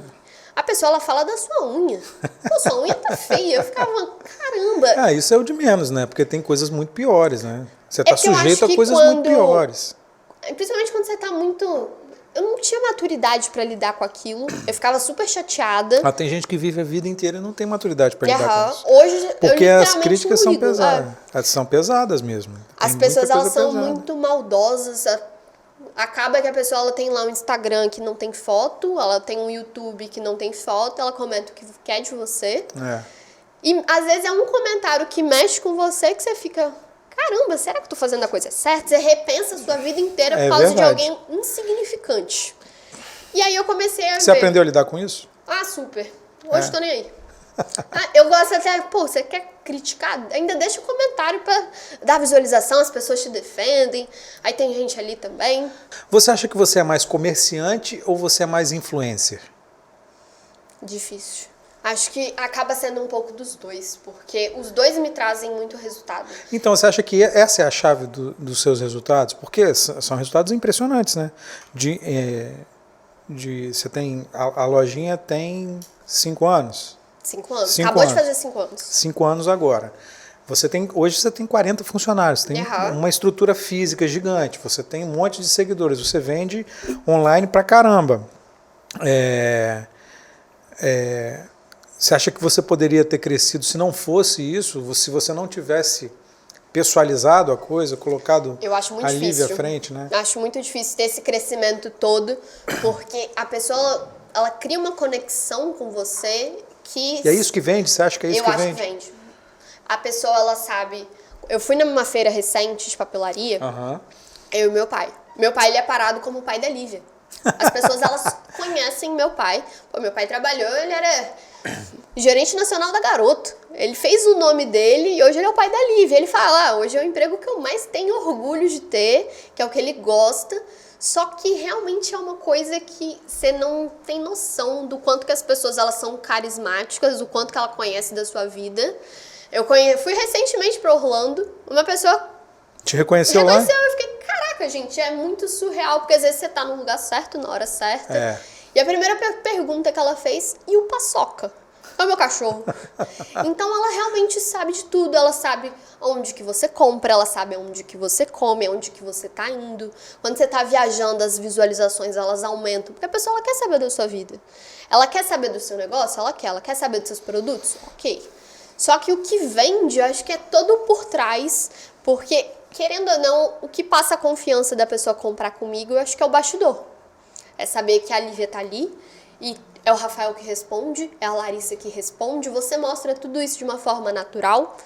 a pessoa ela fala da sua unha. Pô, sua unha tá feia. Eu ficava, caramba. Isso é o de menos, né? Porque tem coisas muito piores, né? Você tá sujeito a coisas muito piores. Principalmente quando você tá muito... Eu não tinha maturidade pra lidar com aquilo. Eu ficava super chateada. Mas tem gente que vive a vida inteira e não tem maturidade pra lidar com isso. Hoje, porque eu as críticas são pesadas. São pesadas mesmo. As pessoas elas são muito maldosas. Acaba que a pessoa ela tem lá um Instagram que não tem foto, ela tem um YouTube que não tem foto, ela comenta o que quer de você. E às vezes é um comentário que mexe com você que você fica... Caramba, será que eu tô fazendo a coisa certa? Você repensa a sua vida inteira por causa de alguém insignificante. E aí eu comecei a ver... Você aprendeu a lidar com isso? Super. Hoje tô nem aí. Eu gosto até... Pô, você quer criticar? Ainda deixa um comentário pra dar visualização, as pessoas te defendem. Aí tem gente ali também. Você acha que você é mais comerciante ou você é mais influencer? Difícil. Acho que acaba sendo um pouco dos dois, porque os dois me trazem muito resultado. Então, você acha que essa é a chave dos seus resultados? Porque são resultados impressionantes, né? Você tem... A lojinha tem 5 anos. 5 anos. 5 Acabou anos. de fazer 5 anos. 5 anos agora. Hoje você tem 40 funcionários, tem uma estrutura física gigante, você tem um monte de seguidores, você vende online pra caramba. Você acha que você poderia ter crescido se não fosse isso? Se você não tivesse pessoalizado a coisa, colocado a Lívia à frente, né? Acho muito difícil ter esse crescimento todo, porque a pessoa ela cria uma conexão com você que... E é isso que vende? Você acha que é isso que vende? Eu acho que vende. A pessoa, ela sabe... Eu fui numa feira recente de papelaria, eu e meu pai. Meu pai, ele é parado como o pai da Lívia. As pessoas, elas conhecem meu pai. Pô, meu pai trabalhou, ele era gerente nacional da Garoto. Ele fez o nome dele e hoje ele é o pai da Lívia. Ele fala, hoje é o emprego que eu mais tenho orgulho de ter, que é o que ele gosta. Só que realmente é uma coisa que você não tem noção do quanto que as pessoas elas são carismáticas, do quanto que ela conhece da sua vida. Eu fui recentemente para Orlando, uma pessoa te reconheceu lá? Eu fiquei, caraca, gente, é muito surreal, porque às vezes você tá no lugar certo, na hora certa. E a primeira pergunta que ela fez, e o paçoca? É o meu cachorro. Então ela realmente sabe de tudo, ela sabe onde que você compra, ela sabe onde que você come, onde que você tá indo. Quando você tá viajando, as visualizações elas aumentam, porque a pessoa ela quer saber da sua vida. Ela quer saber do seu negócio? Ela quer saber dos seus produtos? Ok. Só que o que vende, eu acho que é todo por trás, porque, querendo ou não, o que passa a confiança da pessoa comprar comigo, eu acho que é o bastidor. É saber que a Lívia tá ali e é o Rafael que responde, é a Larissa que responde, você mostra tudo isso de uma forma natural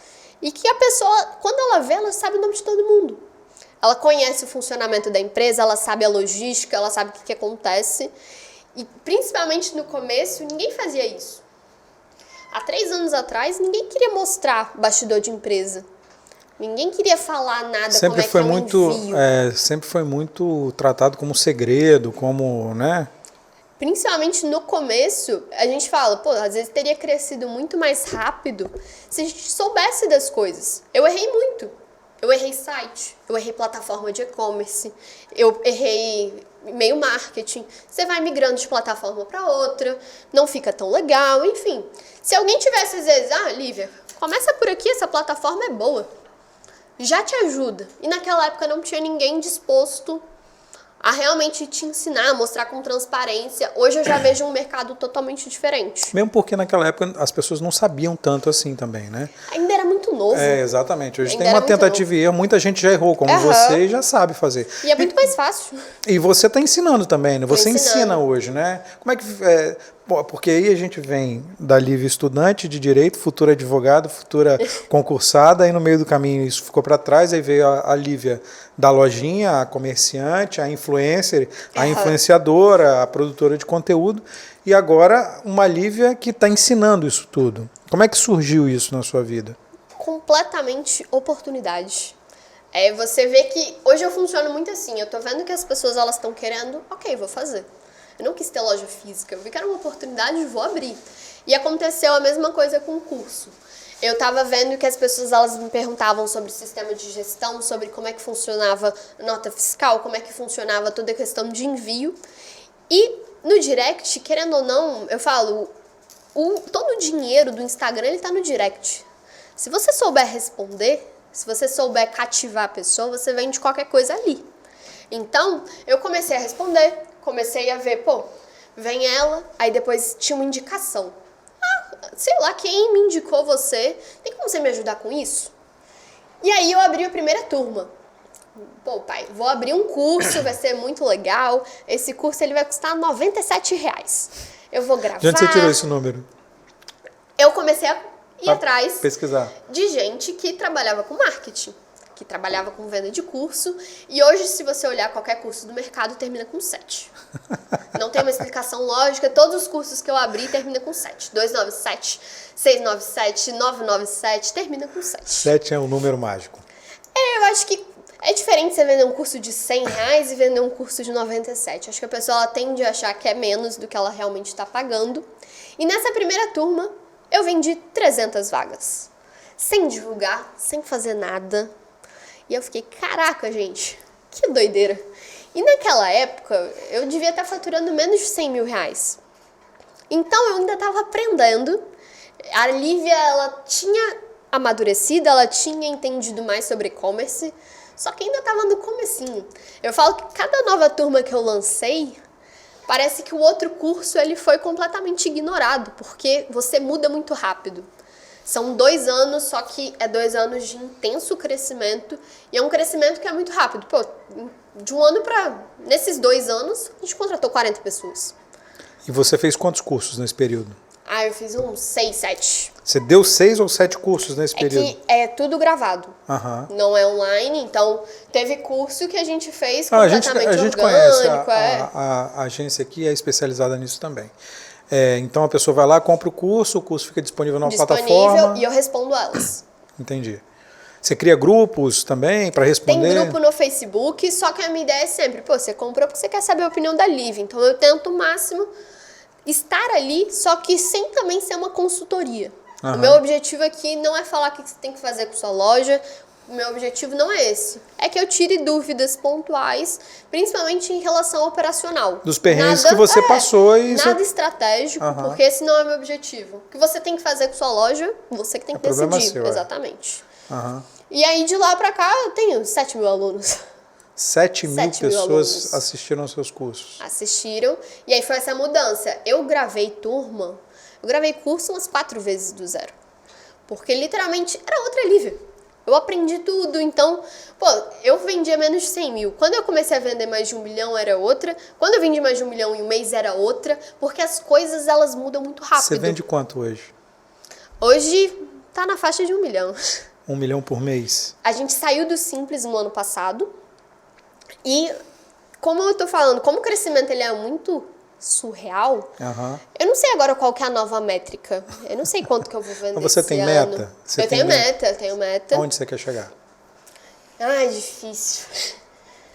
e que a pessoa, quando ela vê, ela sabe o nome de todo mundo. Ela conhece o funcionamento da empresa, ela sabe a logística, ela sabe o que acontece. E principalmente no começo, ninguém fazia isso. Há 3 anos atrás, ninguém queria mostrar bastidor de empresa. Ninguém queria falar nada Sempre como foi é que é um muito, envio. sempre foi muito tratado como segredo, como, né? Principalmente no começo, a gente fala, pô, às vezes teria crescido muito mais rápido se a gente soubesse das coisas. Eu errei muito. Eu errei site, eu errei plataforma de e-commerce, eu errei e-mail marketing. Você vai migrando de plataforma para outra, não fica tão legal, enfim. Se alguém tivesse às vezes, Lívia, começa por aqui, essa plataforma é boa. Já te ajuda. E naquela época não tinha ninguém disposto a realmente te ensinar, a mostrar com transparência. Hoje eu já vejo um mercado totalmente diferente. Mesmo porque naquela época as pessoas não sabiam tanto assim também, né? Ainda era muito novo. Exatamente. Hoje Ainda tem uma era muito tentativa e erro, muita gente já errou, como você, e já sabe fazer. E é muito mais fácil. E você está ensinando também, né? Você ensinando. ensina hoje, né? Como é que... porque aí a gente vem da Lívia estudante de direito, futura advogada, futura concursada, aí no meio do caminho isso ficou para trás, aí veio a Lívia da lojinha, a comerciante, a influencer, a influenciadora, a produtora de conteúdo, e agora uma Lívia que está ensinando isso tudo. Como é que surgiu isso na sua vida? Completamente oportunidade. Você vê que hoje eu funciono muito assim, eu tô vendo que as pessoas elas estão querendo, ok, vou fazer. Eu não quis ter loja física, eu vi que era uma oportunidade, vou abrir. E aconteceu a mesma coisa com o curso. Eu estava vendo que as pessoas elas me perguntavam sobre o sistema de gestão, sobre como é que funcionava a nota fiscal, como é que funcionava toda a questão de envio. E no direct, querendo ou não, eu falo, todo o dinheiro do Instagram ele tá no direct. Se você souber responder, se você souber cativar a pessoa, você vende qualquer coisa ali. Então, eu comecei a responder, comecei a ver, vem ela, aí depois tinha uma indicação. Sei lá, quem me indicou você? Tem como você me ajudar com isso? E aí eu abri a primeira turma. Pai, vou abrir um curso, vai ser muito legal. Esse curso ele vai custar R$97. Eu vou gravar. De onde você tirou esse número? Eu comecei a ir atrás pesquisar de gente que trabalhava com marketing, que trabalhava com venda de curso. E hoje, se você olhar qualquer curso do mercado, termina com 7. Não tem uma explicação lógica. Todos os cursos que eu abri termina com 7. 297, 697, 997, termina com 7. 7 é um número mágico. Eu acho que é diferente você vender um curso de R$100 e vender um curso de 97. Acho que a pessoa ela tende a achar que é menos do que ela realmente está pagando. E nessa primeira turma, eu vendi 300 vagas. Sem divulgar, sem fazer nada. E eu fiquei, caraca, gente, que doideira. E naquela época, eu devia estar faturando menos de R$100 mil. Então, eu ainda estava aprendendo. A Lívia, ela tinha amadurecido, ela tinha entendido mais sobre e-commerce, só que ainda estava no comecinho. Eu falo que cada nova turma que eu lancei, parece que o outro curso ele foi completamente ignorado, porque você muda muito rápido. São 2 anos, só que é 2 anos de intenso crescimento. E é um crescimento que é muito rápido. De um ano para... Nesses 2 anos, a gente contratou 40 pessoas. E você fez quantos cursos nesse período? Eu fiz uns 6, 7. Você deu 6 ou 7 cursos nesse período? Que é tudo gravado. Não é online, então teve curso que a gente fez completamente a gente orgânico. Conhece, a agência aqui é especializada nisso também. Então a pessoa vai lá, compra o curso fica disponível numa plataforma. E eu respondo elas. Entendi. Você cria grupos também para responder? Tem grupo no Facebook, só que a minha ideia é sempre, você comprou porque você quer saber a opinião da Lívia. Então eu tento o máximo estar ali, só que sem também ser uma consultoria. O meu objetivo aqui não é falar o que você tem que fazer com sua loja. O meu objetivo não é esse. É que eu tire dúvidas pontuais, principalmente em relação ao operacional. Dos perrengues que você passou e... Nada estratégico, porque esse não é o meu objetivo. O que você tem que fazer com sua loja, você que tem que decidir. Seu, exatamente. E aí, de lá pra cá, eu tenho 7 mil alunos. 7 mil pessoas assistiram aos seus cursos. Assistiram. E aí foi essa mudança. Eu gravei curso umas 4 vezes do zero. Porque literalmente era outra Lívia. Eu aprendi tudo, então, eu vendia menos de 100 mil. Quando eu comecei a vender mais de 1 milhão, era outra. Quando eu vendi mais de 1 milhão em um mês, era outra. Porque as coisas, elas mudam muito rápido. Você vende quanto hoje? Hoje, tá na faixa de 1 milhão. 1 milhão por mês? A gente saiu do Simples no ano passado. E como eu tô falando, como o crescimento ele é muito surreal, eu não sei agora qual que é a nova métrica. Eu não sei quanto que eu vou vender Mas você esse tem ano. meta? Eu tenho meta. Onde você quer chegar? Ai, difícil.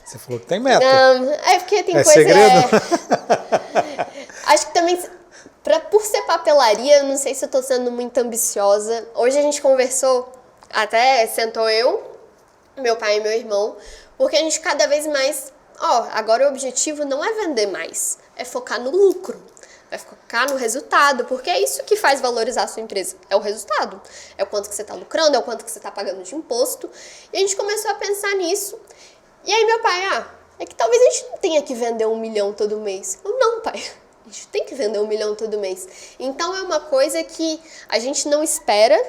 Você falou que tem meta. É porque tem coisa... segredo? Acho que também, por ser papelaria, eu não sei se eu tô sendo muito ambiciosa. Hoje a gente conversou, até sentou eu, meu pai e meu irmão, porque a gente cada vez mais... agora o objetivo não é vender mais, é focar no lucro. Vai focar no resultado, porque é isso que faz valorizar a sua empresa. É o resultado. É o quanto que você está lucrando, é o quanto que você está pagando de imposto. E a gente começou a pensar nisso. E aí meu pai, é que talvez a gente não tenha que vender 1 milhão todo mês. Eu, não, pai. A gente tem que vender 1 milhão todo mês. Então é uma coisa que a gente não espera.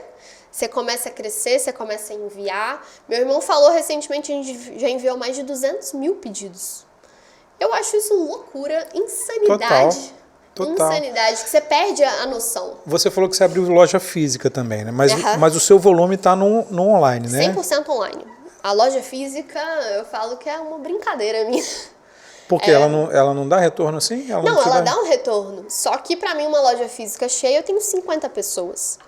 Você começa a crescer, você começa a enviar. Meu irmão falou recentemente, a gente já enviou mais de 200 mil pedidos. Eu acho isso loucura, insanidade. Total. Insanidade, que você perde a noção. Você falou que você abriu loja física também, né? Mas o seu volume está no online, né? 100% online. A loja física, eu falo que é uma brincadeira minha. Porque ela não dá retorno assim? Ela dá um retorno. Só que pra mim, uma loja física cheia, eu tenho 50 pessoas.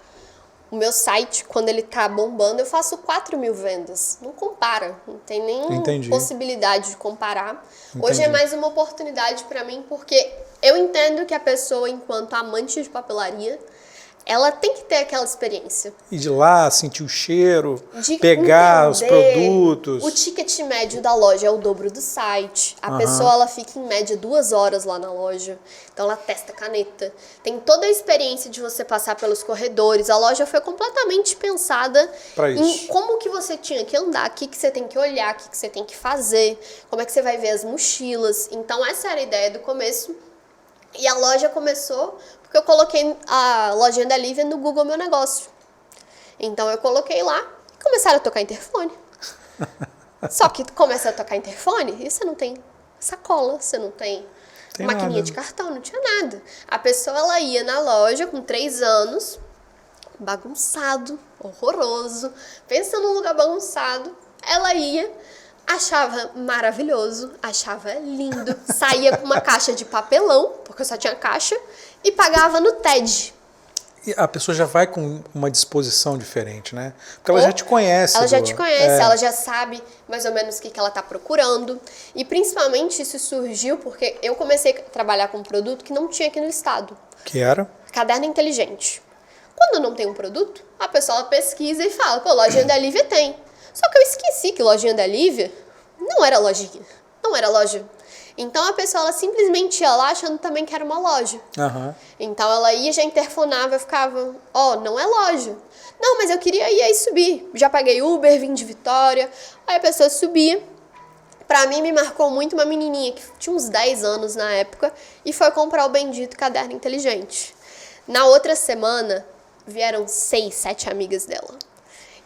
O meu site, quando ele tá bombando, eu faço 4 mil vendas. Não compara, não tem nem possibilidade de comparar. Hoje é mais uma oportunidade pra mim, porque eu entendo que a pessoa, enquanto amante de papelaria, ela tem que ter aquela experiência. Ir de lá, sentir o cheiro, pegar os produtos. O ticket médio da loja é o dobro do site. A pessoa, ela fica em média 2 horas lá na loja. Então ela testa caneta. Tem toda a experiência de você passar pelos corredores. A loja foi completamente pensada em como que você tinha que andar, o que você tem que olhar, o que você tem que fazer, como é que você vai ver as mochilas. Então essa era a ideia do começo. E a loja começou porque eu coloquei a lojinha da Lívia no Google Meu Negócio. Então eu coloquei lá e começaram a tocar interfone. Só que começa a tocar interfone e você não tem sacola, você não tem maquininha de cartão, não tinha nada. A pessoa, ela ia na loja com 3 anos, bagunçado, horroroso, pensa num lugar bagunçado, ela ia, achava maravilhoso, achava lindo, saía com uma caixa de papelão, porque eu só tinha caixa, e pagava no TED. E a pessoa já vai com uma disposição diferente, né? Porque ela já te conhece. Ela já te conhece, ela já sabe mais ou menos o que ela está procurando. E principalmente isso surgiu porque eu comecei a trabalhar com um produto que não tinha aqui no estado. Que era? Caderno inteligente. Quando não tem um produto, a pessoa pesquisa e fala, pô, lojinha da Lívia tem. Só que eu esqueci que lojinha da Lívia não era lojinha, não era loja. Então a pessoa, ela simplesmente ia lá achando também que era uma loja. Então ela ia, já interfonava, eu ficava, não é loja. Não, mas eu queria ir aí subir. Já paguei Uber, vim de Vitória. Aí a pessoa subia. Pra mim, me marcou muito uma menininha que tinha uns 10 anos na época e foi comprar o bendito caderno inteligente. Na outra semana, vieram 6, 7 amigas dela.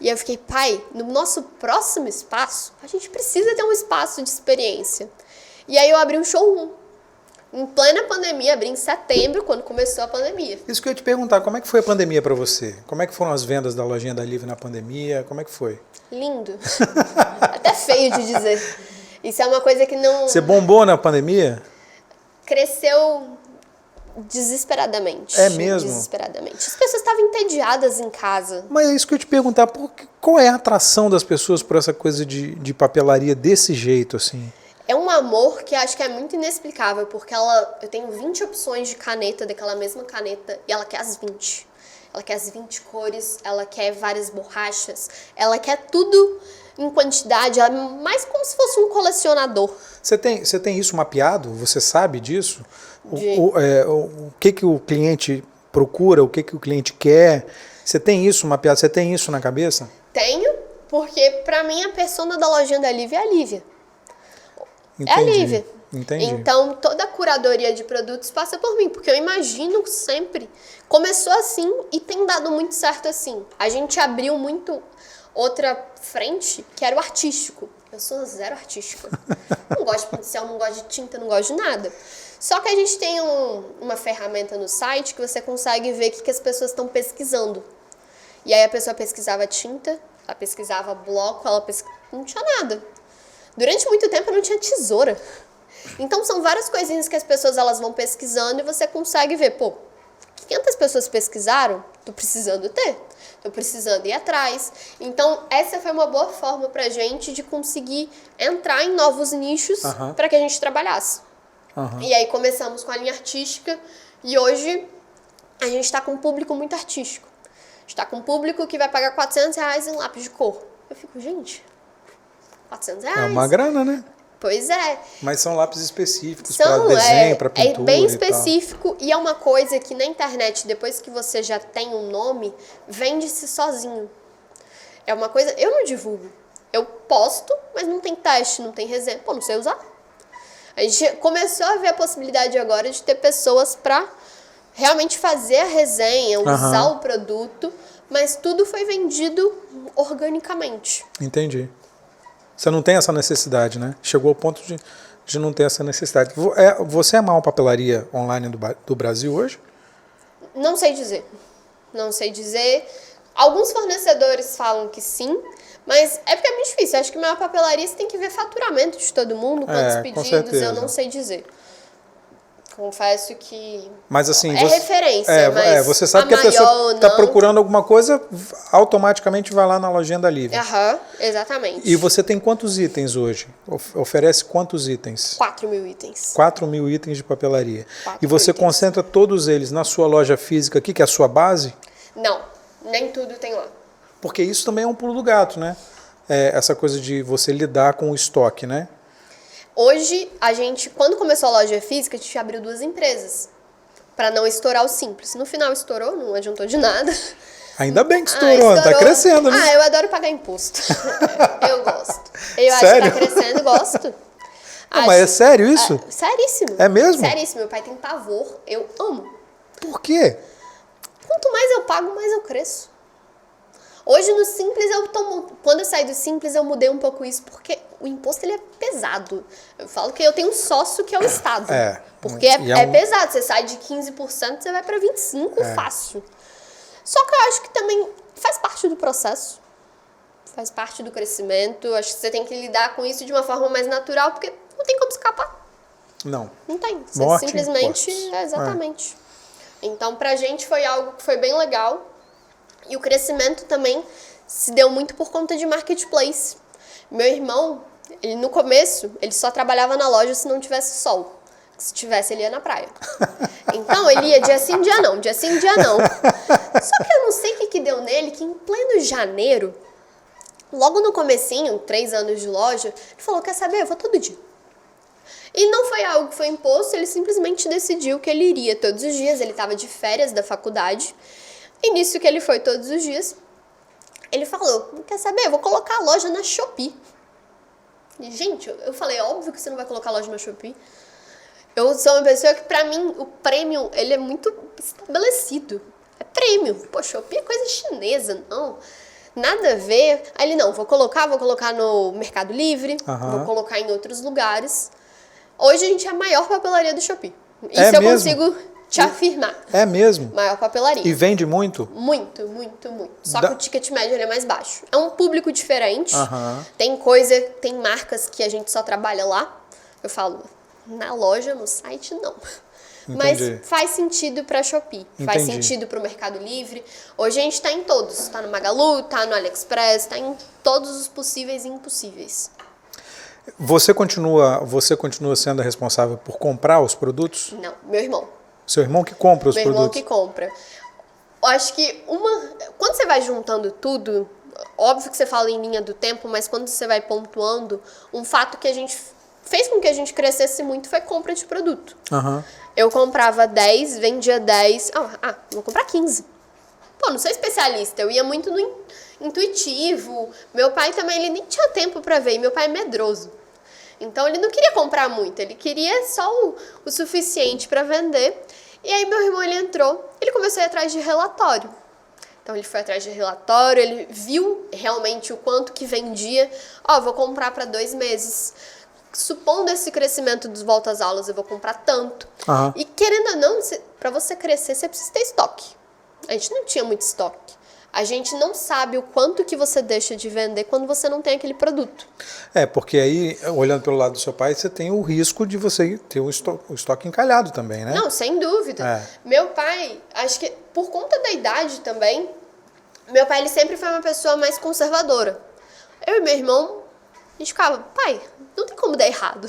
E eu fiquei, pai, no nosso próximo espaço, a gente precisa ter um espaço de experiência. E aí eu abri um showroom. Em plena pandemia, abri em setembro, quando começou a pandemia. Isso que eu ia te perguntar, como é que foi a pandemia para você? Como é que foram as vendas da lojinha da Lívia na pandemia? Como é que foi? Lindo. Até feio de dizer. Isso é uma coisa que não... Você bombou na pandemia? Cresceu desesperadamente. É mesmo? Desesperadamente. As pessoas estavam entediadas em casa. Mas é isso que eu ia te perguntar, qual é a atração das pessoas por essa coisa de papelaria desse jeito, assim? É um amor que acho que é muito inexplicável, porque eu tenho 20 opções de caneta, daquela mesma caneta, e ela quer as 20. Ela quer as 20 cores, ela quer várias borrachas, ela quer tudo em quantidade, ela é mais como se fosse um colecionador. Você tem isso mapeado? Você sabe disso? O que o cliente procura, o que o cliente quer? Você tem isso mapeado? Você tem isso na cabeça? Tenho, porque pra mim a persona da lojinha da Lívia é a Lívia. Entendi, é a Lívia. Entendi. Então, toda a curadoria de produtos passa por mim, porque eu imagino sempre. Começou assim e tem dado muito certo assim. A gente abriu muito outra frente, que era o artístico. Eu sou zero artística. Não gosto de pincel, não gosto de tinta, não gosto de nada. Só que a gente tem uma ferramenta no site que você consegue ver o que as pessoas estão pesquisando. E aí a pessoa pesquisava tinta, ela pesquisava bloco, não tinha nada. Durante muito tempo eu não tinha tesoura. Então são várias coisinhas que as pessoas elas vão pesquisando e você consegue ver, pô, 500 pessoas pesquisaram, tô precisando ter, tô precisando ir atrás. Então essa foi uma boa forma pra gente de conseguir entrar em novos nichos para que a gente trabalhasse. E aí começamos com a linha artística e hoje a gente tá com um público muito artístico. A gente tá com um público que vai pagar R$400 em lápis de cor. Eu fico, gente, R$400? É uma grana, né? Pois é. Mas são lápis específicos para desenho, para pintura. É bem específico e é uma coisa que na internet, depois que você já tem um nome, vende-se sozinho. É uma coisa... Eu não divulgo. Eu posto, mas não tem teste, não tem resenha. Pô, não sei usar. A gente começou a ver a possibilidade agora de ter pessoas para realmente fazer a resenha, usar o produto, mas tudo foi vendido organicamente. Entendi. Você não tem essa necessidade, né? Chegou ao ponto de não ter essa necessidade. Você é a maior papelaria online do Brasil hoje? Não sei dizer. Não sei dizer. Alguns fornecedores falam que sim, mas é porque é muito difícil. Acho que a maior papelaria você tem que ver faturamento de todo mundo, quantos pedidos, eu não sei dizer. Confesso que mas, assim, referência, mas você sabe que a pessoa está procurando alguma coisa, automaticamente vai lá na lojinha da Livre. Exatamente. E você tem quantos itens hoje? Oferece quantos itens? 4.000 itens. 4.000 itens de papelaria. E você concentra todos eles na sua loja física aqui, que é a sua base? Não, nem tudo tem lá. Porque isso também é um pulo do gato, né? Essa coisa de você lidar com o estoque, né? Hoje, quando começou a loja física, a gente abriu 2 empresas para não estourar o Simples. No final estourou, não adiantou de nada. Ainda bem que estourou, tá crescendo, né? Eu adoro pagar imposto. Eu gosto. Eu Sério? acho que tá crescendo, gosto. Mas é sério isso? Seríssimo. É mesmo? Seríssimo. Meu pai tem pavor. Eu amo. Por quê? Quanto mais eu pago, mais eu cresço. Hoje no Simples quando eu saí do Simples eu mudei um pouco isso, porque o imposto ele é pesado. Eu falo que eu tenho um sócio que é o Estado. Porque é pesado, você sai de 15%, você vai para 25% fácil. Só que eu acho que também faz parte do processo. Faz parte do crescimento. Acho que você tem que lidar com isso de uma forma mais natural, porque não tem como escapar. Não. Não tem. Você simplesmente... Exatamente. Então pra gente foi algo que foi bem legal. E o crescimento também se deu muito por conta de marketplace. Meu irmão, ele no começo, ele só trabalhava na loja se não tivesse sol. Se tivesse, ele ia na praia. Então, ele ia dia sim, dia não. Dia sim, dia não. Só que eu não sei o que deu nele, que em pleno janeiro, logo no comecinho, 3 anos de loja, ele falou, quer saber, eu vou todo dia. E não foi algo que foi imposto, ele simplesmente decidiu que ele iria todos os dias. Ele estava de férias da faculdade. E nisso que ele foi todos os dias, ele falou, quer saber, eu vou colocar a loja na Shopee. E, gente, eu falei, óbvio que você não vai colocar a loja na Shopee. Eu sou uma pessoa que, pra mim, o premium, ele é muito estabelecido. É premium. Pô, Shopee é coisa chinesa, não. Nada a ver. Aí ele, não, vou colocar no Mercado Livre, vou colocar em outros lugares. Hoje a gente é a maior papelaria do Shopee. Isso eu consigo te afirmar. É mesmo? Maior papelaria. E vende muito? Muito, muito, muito. Só que o ticket médio ele é mais baixo. É um público diferente. Tem marcas que a gente só trabalha lá. Eu falo, na loja, no site, não. Entendi. Mas faz sentido para Shopee. Faz sentido para o Mercado Livre. Hoje a gente está em todos. Está no Magalu, está no AliExpress, está em todos os possíveis e impossíveis. Você continua sendo a responsável por comprar os produtos? Não, meu irmão. Seu irmão que compra os produtos? Meu irmão que compra. Eu acho que quando você vai juntando tudo, óbvio que você fala em linha do tempo, mas quando você vai pontuando, um fato que a gente fez com que a gente crescesse muito foi compra de produto. Eu comprava 10, vendia 10, vou comprar 15. Pô, não sou especialista, eu ia muito no intuitivo. Meu pai também, ele nem tinha tempo pra ver, e meu pai é medroso. Então ele não queria comprar muito, ele queria só o suficiente para vender. E aí meu irmão, ele entrou, ele começou a ir atrás de relatório. Então ele foi atrás de relatório, ele viu realmente o quanto que vendia. Vou comprar para 2 meses. Supondo esse crescimento dos volta às aulas, eu vou comprar tanto. E querendo ou não, para você crescer, você precisa ter estoque. A gente não tinha muito estoque. A gente não sabe o quanto que você deixa de vender quando você não tem aquele produto. Porque aí, olhando pelo lado do seu pai, você tem o risco de você ter o estoque encalhado também, né? Não, sem dúvida. Meu pai, acho que por conta da idade também, meu pai ele sempre foi uma pessoa mais conservadora. Eu e meu irmão, a gente ficava, pai, não tem como dar errado.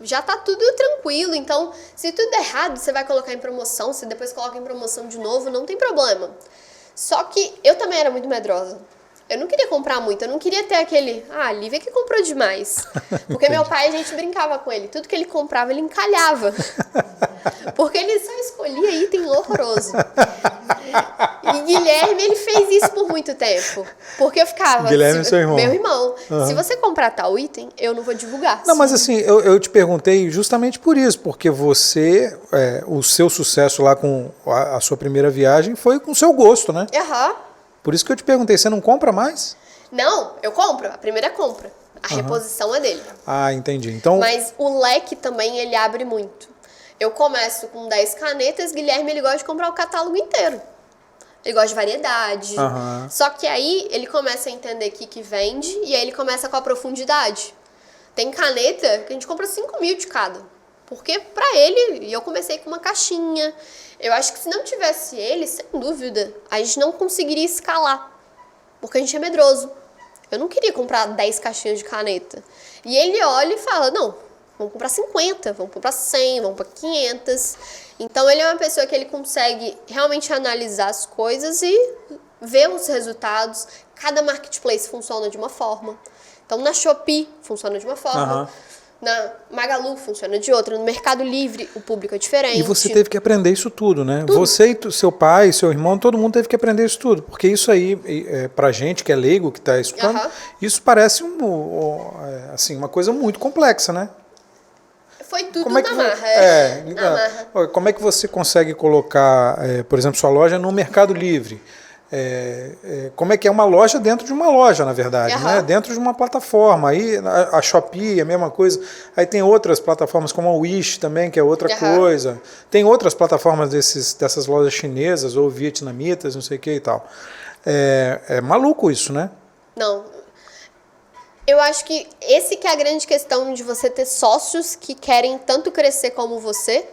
Já tá tudo tranquilo, então se tudo der errado, você vai colocar em promoção, você depois coloca em promoção de novo, não tem problema. Só que eu também era muito medrosa. Eu não queria comprar muito, eu não queria ter aquele, a Lívia que comprou demais. Porque meu pai, a gente brincava com ele, tudo que ele comprava, ele encalhava. Porque ele só escolhia item horroroso. E Guilherme, ele fez isso por muito tempo. Porque eu ficava... Guilherme é seu irmão. Meu irmão. Se você comprar tal item, eu não vou divulgar. Não, mas assim, eu te perguntei justamente por isso, porque você, o seu sucesso lá com a sua primeira viagem foi com o seu gosto, né? Por isso que eu te perguntei, você não compra mais? Não, eu compro, a primeira compra. A reposição é dele. Entendi. Então... Mas o leque também, ele abre muito. Eu começo com 10 canetas, Guilherme, ele gosta de comprar o catálogo inteiro. Ele gosta de variedade. Só que aí, ele começa a entender que vende, e aí ele começa com a profundidade. Tem caneta que a gente compra 5.000 de cada. Porque pra ele, e eu comecei com uma caixinha. Eu acho que se não tivesse ele, sem dúvida, a gente não conseguiria escalar. Porque a gente é medroso. Eu não queria comprar 10 caixinhas de caneta. E ele olha e fala, não, vamos comprar 50, vamos comprar 100, vamos para 500. Então ele é uma pessoa que ele consegue realmente analisar as coisas e ver os resultados. Cada marketplace funciona de uma forma. Então na Shopee funciona de uma forma. Na Magalu funciona de outra, no Mercado Livre o público é diferente. E você teve que aprender isso tudo, né? Tudo. Você e seu pai, seu irmão, todo mundo teve que aprender isso tudo. Porque isso aí, pra gente que é leigo, que está escutando, isso parece assim, uma coisa muito complexa, né? Foi tudo Como é na que marra. Na marra. Como é que você consegue colocar, por exemplo, sua loja no Mercado Livre? Como é que é uma loja dentro de uma loja, na verdade, né? Dentro de uma plataforma. Aí a Shopee é a mesma coisa. Aí tem outras plataformas como a Wish também, que é outra coisa. Tem outras plataformas dessas lojas chinesas ou vietnamitas, não sei o que e tal. É maluco isso, né? Não. Eu acho que esse que é a grande questão de você ter sócios que querem tanto crescer como você.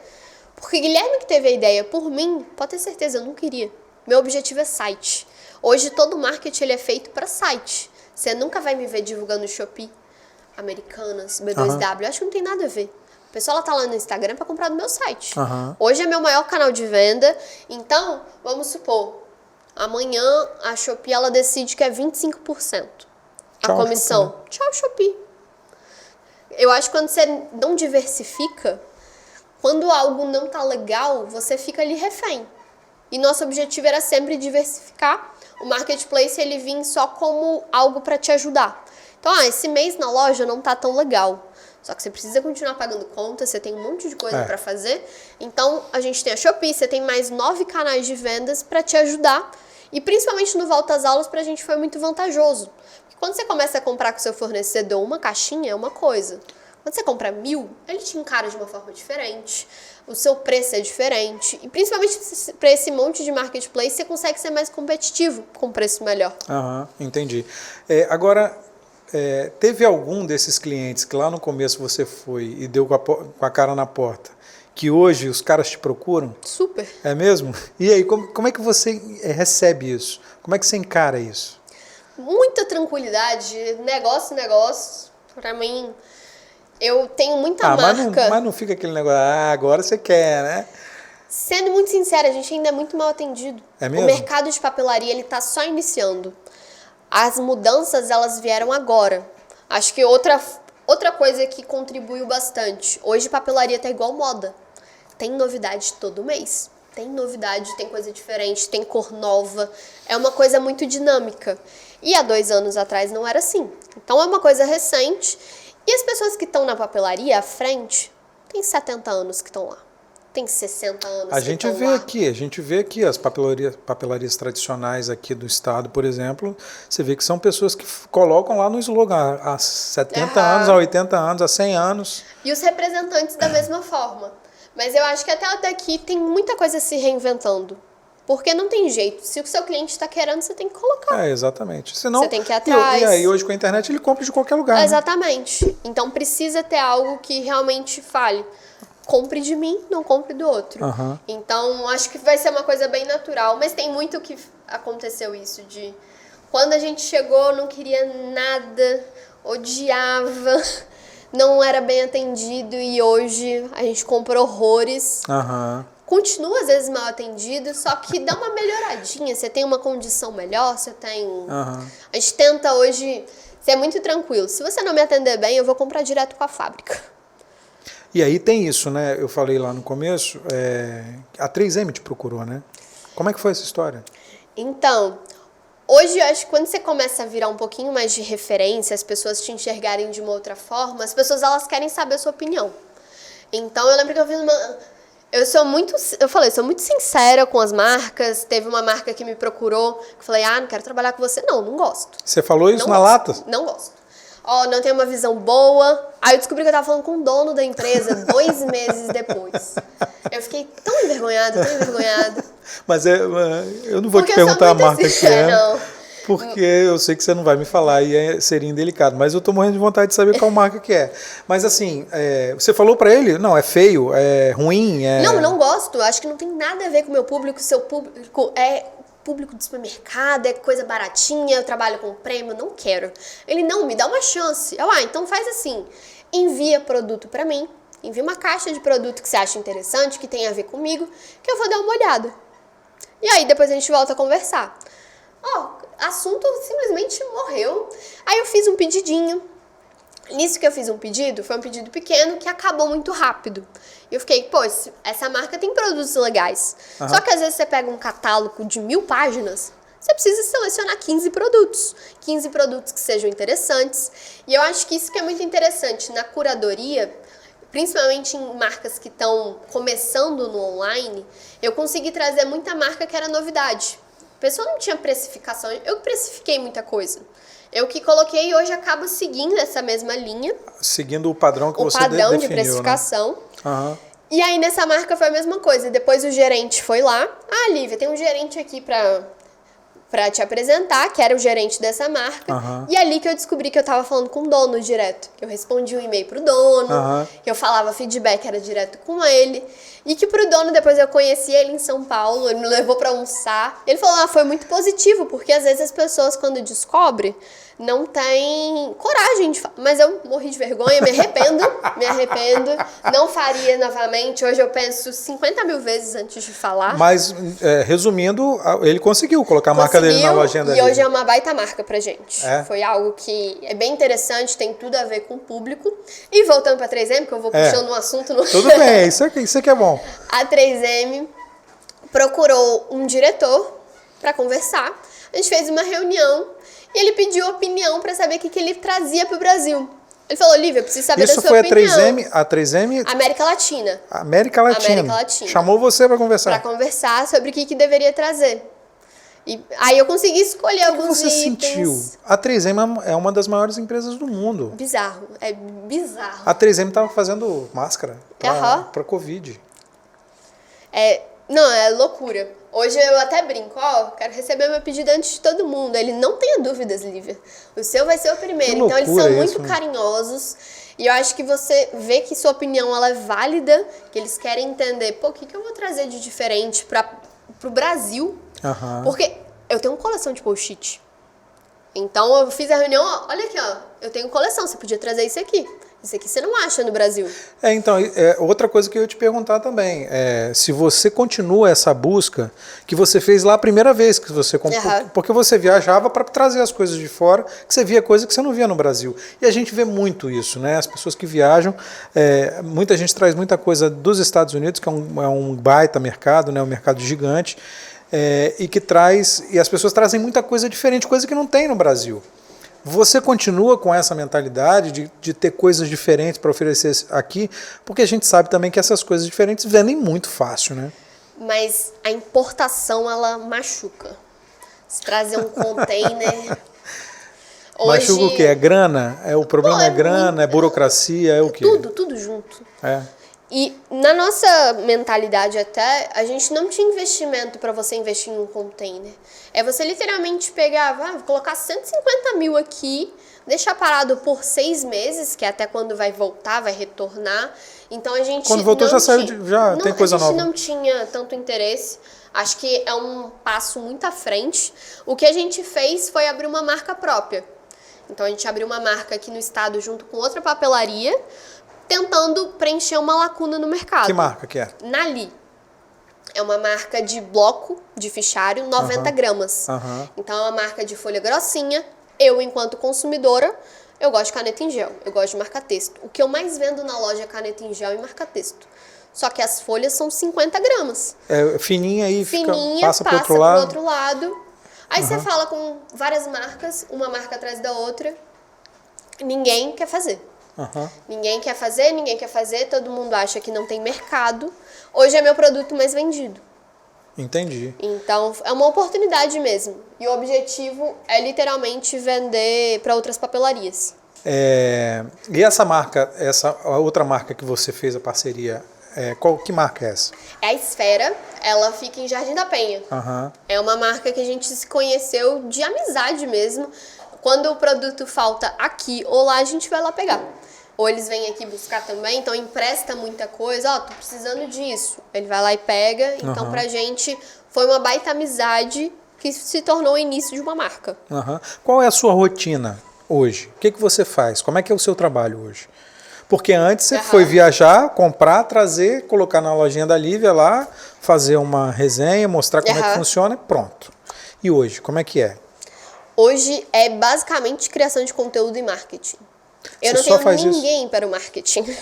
Porque Guilherme que teve a ideia, por mim, pode ter certeza, eu não queria. Meu objetivo é site. Hoje todo marketing ele é feito para site. Você nunca vai me ver divulgando Shopee, Americanas, B2W. Eu acho que não tem nada a ver. A pessoa ela tá lá no Instagram para comprar do meu site. Hoje é meu maior canal de venda. Então, vamos supor, amanhã a Shopee ela decide que é 25%. A comissão. Shopee, né? Tchau, Shopee. Eu acho que quando você não diversifica, quando algo não tá legal, você fica ali refém. E nosso objetivo era sempre diversificar. O marketplace ele vinha só como algo para te ajudar. Então, esse mês na loja não tá tão legal. Só que você precisa continuar pagando conta, você tem um monte de coisa para fazer. Então, a gente tem a Shopee, você tem mais 9 canais de vendas para te ajudar. E principalmente no Volta às Aulas, pra gente foi muito vantajoso. Porque quando você começa a comprar com seu fornecedor uma caixinha, é uma coisa. Quando você compra 1.000, ele te encara de uma forma diferente, o seu preço é diferente, e principalmente para esse monte de marketplace, você consegue ser mais competitivo com preço melhor. Entendi. Agora, teve algum desses clientes que lá no começo você foi e deu com a cara na porta, que hoje os caras te procuram? Super. É mesmo? E aí, como é que você recebe isso? Como é que você encara isso? Muita tranquilidade, negócio, para mim... Eu tenho muita marca... Mas não fica aquele negócio, agora você quer, né? Sendo muito sincera, a gente ainda é muito mal atendido. É mesmo? O mercado de papelaria, ele tá só iniciando. As mudanças, elas vieram agora. Acho que outra coisa que contribuiu bastante. Hoje, papelaria tá igual moda. Tem novidade todo mês. Tem novidade, tem coisa diferente, tem cor nova. É uma coisa muito dinâmica. E há 2 anos atrás não era assim. Então, é uma coisa recente. E as pessoas que estão na papelaria à frente, tem 70 anos que estão lá. Tem 60 anos a gente vê aqui as papelarias tradicionais aqui do estado, por exemplo, você vê que são pessoas que colocam lá no slogan há 70 anos, há 80 anos, há 100 anos. E os representantes da mesma forma. Mas eu acho que até daqui tem muita coisa se reinventando. Porque não tem jeito. Se o seu cliente está querendo, você tem que colocar. Exatamente. Senão, Você tem que ir atrás. E aí, hoje com a internet, ele compra de qualquer lugar. Né? Exatamente. Então, precisa ter algo que realmente fale. Compre de mim, não compre do outro. Uhum. Então, acho que vai ser uma coisa bem natural. Mas tem muito que aconteceu isso de... Quando a gente chegou, não queria nada, odiava, não era bem atendido. E hoje a gente compra horrores. Uhum. Continua, às vezes, mal atendido, só que dá uma melhoradinha. Você tem uma condição melhor, você tem... Uhum. A gente tenta hoje ser muito tranquilo. Se você não me atender bem, eu vou comprar direto com a fábrica. E aí tem isso, né? Eu falei lá no começo, a 3M te procurou, né? Como é que foi essa história? Então, hoje eu acho que quando você começa a virar um pouquinho mais de referência, as pessoas te enxergarem de uma outra forma, as pessoas elas querem saber a sua opinião. Então, eu lembro que eu fiz uma... sou muito sincera com as marcas. Teve uma marca que me procurou, que eu falei, não quero trabalhar com você. Não gosto. Você falou isso Não na gosto. lata? Não gosto. Não tenho uma visão boa. Aí eu descobri que eu tava falando com o dono da empresa 2 meses depois. Eu fiquei tão envergonhada, tão envergonhada. Mas eu não vou te perguntar a marca que é. Não. Porque eu sei que você não vai me falar e seria indelicado. Mas eu tô morrendo de vontade de saber qual marca que é. Mas assim, você falou pra ele? Não, é feio, é ruim? Não gosto. Acho que não tem nada a ver com o meu público. Seu público é público de supermercado, é coisa baratinha, eu trabalho com prêmio, não quero. Ele, não, me dá uma chance. Então faz assim, envia produto pra mim, envia uma caixa de produto que você acha interessante, que tem a ver comigo, que eu vou dar uma olhada. E aí depois a gente volta a conversar. Assunto simplesmente morreu. Aí eu fiz um pedidinho. Nisso que eu fiz um pedido, foi um pedido pequeno que acabou muito rápido. E eu fiquei, essa marca tem produtos legais. Uhum. Só que às vezes você pega um catálogo de 1000 páginas, você precisa selecionar 15 produtos. 15 produtos que sejam interessantes. E eu acho que isso que é muito interessante na curadoria, principalmente em marcas que estão começando no online, eu consegui trazer muita marca que era novidade. A pessoa não tinha precificação, eu precifiquei muita coisa. Eu que coloquei e hoje acabo seguindo essa mesma linha. Seguindo o padrão que você definiu, o padrão de precificação. Né? Uhum. E aí nessa marca foi a mesma coisa. Depois o gerente foi lá. Lívia, tem um gerente aqui pra te apresentar, que era o gerente dessa marca. Uhum. E ali que eu descobri que eu tava falando com o dono direto. Que eu respondi um e-mail pro dono, uhum. que eu falava feedback, era direto com ele. E que pro dono, depois eu conheci ele em São Paulo, ele me levou pra almoçar. Ele falou, foi muito positivo, porque às vezes as pessoas quando descobrem, não tem coragem de falar. Mas eu morri de vergonha, me arrependo, não faria novamente. Hoje eu penso 50 mil vezes antes de falar. Mas, resumindo, ele conseguiu colocar a marca dele na lojinha dele. E hoje é uma baita marca pra gente. É? Foi algo que é bem interessante, tem tudo a ver com o público. E voltando pra 3M, que eu vou puxando um assunto... Tudo bem, isso aqui é bom. A 3M procurou um diretor pra conversar. A gente fez uma reunião. E ele pediu opinião para saber o que ele trazia para o Brasil. Ele falou, Lívia, eu preciso saber da sua opinião. Isso foi a 3M? América Latina. América Latina. Chamou você para conversar. Para conversar sobre o que deveria trazer. E aí eu consegui escolher alguns itens. O que você sentiu? A 3M é uma das maiores empresas do mundo. Bizarro, é bizarro. A 3M estava fazendo máscara para Covid. Não, é loucura. Hoje eu até brinco, quero receber meu pedido antes de todo mundo. Ele não tenha dúvidas, Lívia. O seu vai ser o primeiro. Então eles são muito carinhosos. E eu acho que você vê que sua opinião ela é válida, que eles querem entender, o que eu vou trazer de diferente pro Brasil? Uhum. Porque eu tenho uma coleção de post-it. Então eu fiz a reunião, olha aqui, eu tenho coleção, você podia trazer isso aqui. Isso aqui você não acha no Brasil. Então, outra coisa que eu ia te perguntar também, se você continua essa busca que você fez lá a primeira vez que você comprou, porque você viajava para trazer as coisas de fora, que você via coisa que você não via no Brasil. E a gente vê muito isso, né? As pessoas que viajam, muita gente traz muita coisa dos Estados Unidos, que é um baita mercado, né? Um mercado gigante, e as pessoas trazem muita coisa diferente, coisa que não tem no Brasil. Você continua com essa mentalidade de ter coisas diferentes para oferecer aqui, porque a gente sabe também que essas coisas diferentes vendem muito fácil, né? Mas a importação, ela machuca. Se trazer um container... Machuca o quê? É grana? O problema é grana, é burocracia, é o quê? Tudo junto. E na nossa mentalidade até, a gente não tinha investimento para você investir em um container. É você literalmente pegar, vou colocar 150 mil aqui, deixar parado por 6 meses, que é até quando vai voltar, vai retornar. Então a gente Quando voltou não já saiu, tinha, já tem coisa nova. A gente não tinha tanto interesse. Acho que é um passo muito à frente. O que a gente fez foi abrir uma marca própria. Então a gente abriu uma marca aqui no estado junto com outra papelaria, tentando preencher uma lacuna no mercado. Que marca que é? Nali. É uma marca de bloco de fichário, 90 gramas. Então é uma marca de folha grossinha. Eu, enquanto consumidora, eu gosto de caneta em gel. Eu gosto de marca-texto. O que eu mais vendo na loja é caneta em gel e marca-texto. Só que as folhas são 50 gramas. É fininha aí, fininha, passa pro outro lado. Aí você fala com várias marcas, uma marca atrás da outra. Ninguém quer fazer. Ninguém quer fazer, todo mundo acha que não tem mercado. Hoje é meu produto mais vendido. Entendi. Então, é uma oportunidade mesmo. E o objetivo é literalmente vender para outras papelarias. E essa marca, a outra marca que você fez a parceria, que marca é essa? É a Esfera, ela fica em Jardim da Penha. É uma marca que a gente se conheceu de amizade mesmo. Quando o produto falta aqui ou lá, a gente vai lá pegar. Ou eles vêm aqui buscar também, então empresta muita coisa. Tô precisando disso. Ele vai lá e pega. Então, pra gente, foi uma baita amizade que se tornou o início de uma marca. Qual é a sua rotina hoje? O que você faz? Como é que é o seu trabalho hoje? Porque antes você foi viajar, comprar, trazer, colocar na lojinha da Lívia lá, fazer uma resenha, mostrar como é que funciona e pronto. E hoje, como é que é? Hoje é basicamente criação de conteúdo e marketing. Eu não tenho ninguém para o marketing.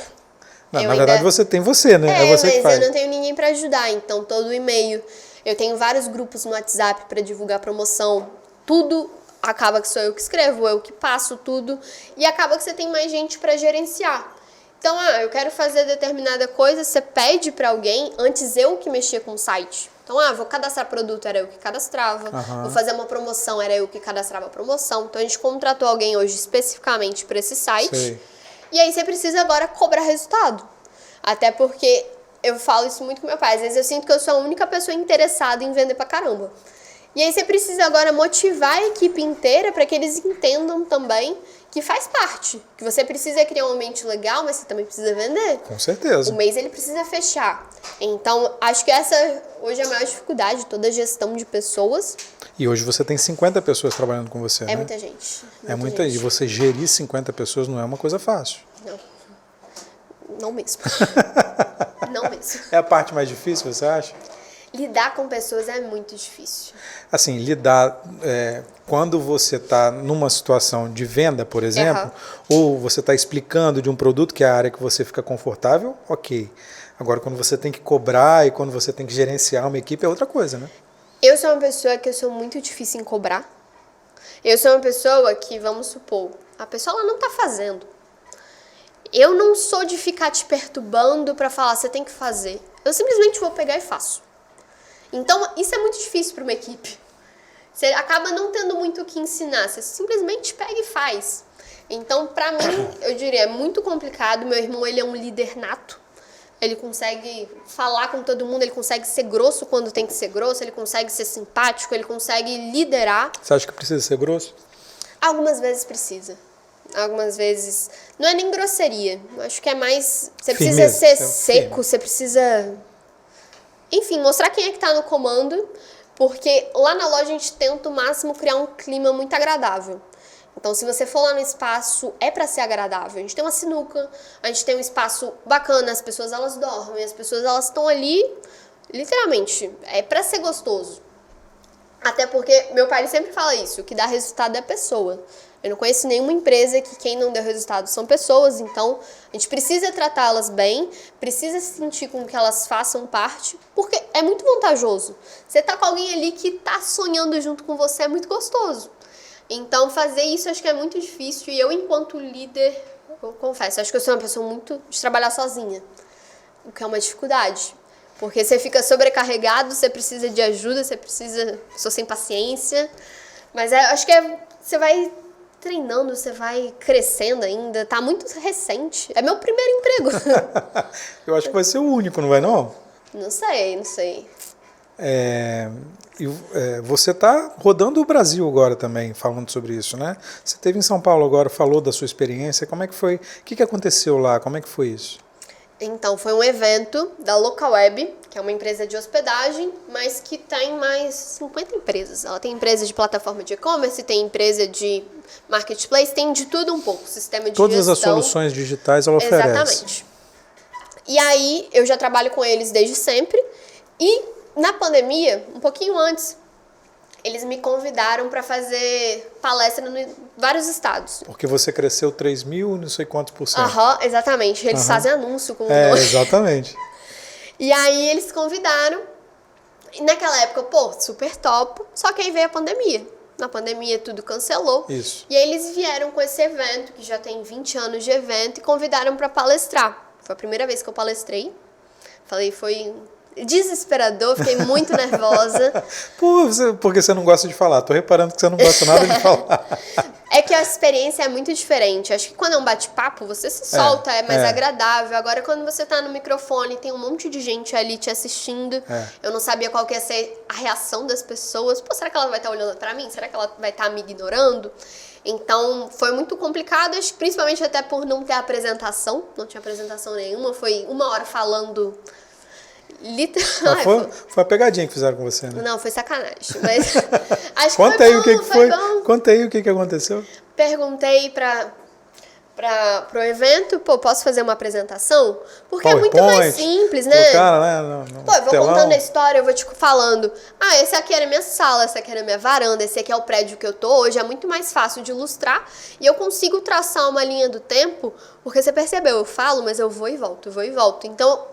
Não, na verdade você tem você, né? É você que faz. Mas eu não tenho ninguém para ajudar, então todo o e-mail. Eu tenho vários grupos no WhatsApp para divulgar promoção. Tudo acaba que sou eu que escrevo, eu que passo tudo. E acaba que você tem mais gente para gerenciar. Então, eu quero fazer determinada coisa, você pede para alguém, antes eu que mexia com o site. Então, vou cadastrar produto, era eu que cadastrava. Vou fazer uma promoção, era eu que cadastrava a promoção. Então, a gente contratou alguém hoje especificamente para esse site. Sei. E aí, você precisa agora cobrar resultado. Até porque eu falo isso muito com meu pai. Às vezes, eu sinto que eu sou a única pessoa interessada em vender pra caramba. E aí, você precisa agora motivar a equipe inteira para que eles entendam também que faz parte. Que você precisa criar um ambiente legal, mas você também precisa vender. Com certeza. O mês ele precisa fechar. Então, acho que essa hoje é a maior dificuldade, toda a gestão de pessoas. E hoje você tem 50 pessoas trabalhando com você, né? É muita gente. É muita gente. E você gerir 50 pessoas não é uma coisa fácil. Não. Não mesmo. Não mesmo. É a parte mais difícil, você acha? Lidar com pessoas é muito difícil. Assim, lidar quando você está numa situação de venda, por exemplo, ou você está explicando de um produto que é a área que você fica confortável, ok. Agora, quando você tem que cobrar e quando você tem que gerenciar uma equipe, é outra coisa, né? Eu sou uma pessoa que eu sou muito difícil em cobrar. Eu sou uma pessoa que, vamos supor, a pessoa ela não está fazendo. Eu não sou de ficar te perturbando para falar, você tem que fazer. Eu simplesmente vou pegar e faço. Então, isso é muito difícil para uma equipe. Você acaba não tendo muito o que ensinar, você simplesmente pega e faz. Então, para mim, eu diria, é muito complicado. Meu irmão, ele é um líder nato. Ele consegue falar com todo mundo, ele consegue ser grosso quando tem que ser grosso, ele consegue ser simpático, ele consegue liderar. Você acha que precisa ser grosso? Algumas vezes precisa. Algumas vezes... Não é nem grosseria. Acho que é mais... Você precisa ser seco, você precisa... Enfim, mostrar quem é que tá no comando, porque lá na loja a gente tenta o máximo criar um clima muito agradável. Então, se você for lá no espaço, é para ser agradável. A gente tem uma sinuca, a gente tem um espaço bacana, as pessoas elas dormem, as pessoas elas estão ali, literalmente, é para ser gostoso. Até porque meu pai sempre fala isso, o que dá resultado é a pessoa. Eu não conheço nenhuma empresa que quem não deu resultado são pessoas, então a gente precisa tratá-las bem, precisa se sentir com que elas façam parte, porque é muito vantajoso. Você tá com alguém ali que tá sonhando junto com você, é muito gostoso. Então fazer isso acho que é muito difícil e eu enquanto líder, eu confesso, acho que eu sou uma pessoa muito de trabalhar sozinha, o que é uma dificuldade. Porque você fica sobrecarregado, você precisa de ajuda, sou sem paciência, mas acho que você vai treinando, você vai crescendo ainda. Tá muito recente. É meu primeiro emprego. Eu acho que vai ser o único, não vai não? Não sei. Você está rodando o Brasil agora também, falando sobre isso, né? Você esteve em São Paulo agora, falou da sua experiência. Como é que foi? O que aconteceu lá? Como é que foi isso? Então, foi um evento da Localweb, que é uma empresa de hospedagem, mas que tem mais 50 empresas. Ela tem empresa de plataforma de e-commerce, tem empresa de marketplace, tem de tudo um pouco, sistema de Todas gestão. as soluções digitais ela oferece. Exatamente. E aí, eu já trabalho com eles desde sempre. E na pandemia, um pouquinho antes, eles me convidaram para fazer palestra em vários estados. Porque você cresceu 3.000, não sei quantos por cento. Aham, exatamente. Eles fazem anúncio com o nome. Exatamente. E aí eles convidaram. E naquela época, super top. Só que aí veio a pandemia. Na pandemia tudo cancelou. Isso. E aí eles vieram com esse evento, que já tem 20 anos de evento, e convidaram para palestrar. Foi a primeira vez que eu palestrei. Falei, foi desesperador, fiquei muito nervosa. Porque você não gosta de falar. Tô reparando que você não gosta nada de falar. É que a experiência é muito diferente. Acho que quando é um bate-papo, você se solta, é mais agradável. Agora, quando você tá no microfone, tem um monte de gente ali te assistindo. Eu não sabia qual que ia ser a reação das pessoas. Pô, será que ela vai estar olhando pra mim? Será que ela vai estar me ignorando? Então, foi muito complicado, acho que principalmente até por não ter apresentação. Não tinha apresentação nenhuma. Foi 1 hora falando... Foi uma pegadinha que fizeram com você, né? Não, foi sacanagem. Mas acho que Conta foi aí bom, o que foi. Bom. Conta aí o que aconteceu. Perguntei pro evento, posso fazer uma apresentação? Porque é muito PowerPoint, mais simples, né? Cara, né? Eu vou contando a história, eu vou te falando. Esse aqui era minha sala, essa aqui era minha varanda, esse aqui é o prédio que eu tô hoje. É muito mais fácil de ilustrar e eu consigo traçar uma linha do tempo, porque você percebeu, eu falo, mas eu vou e volto. Então,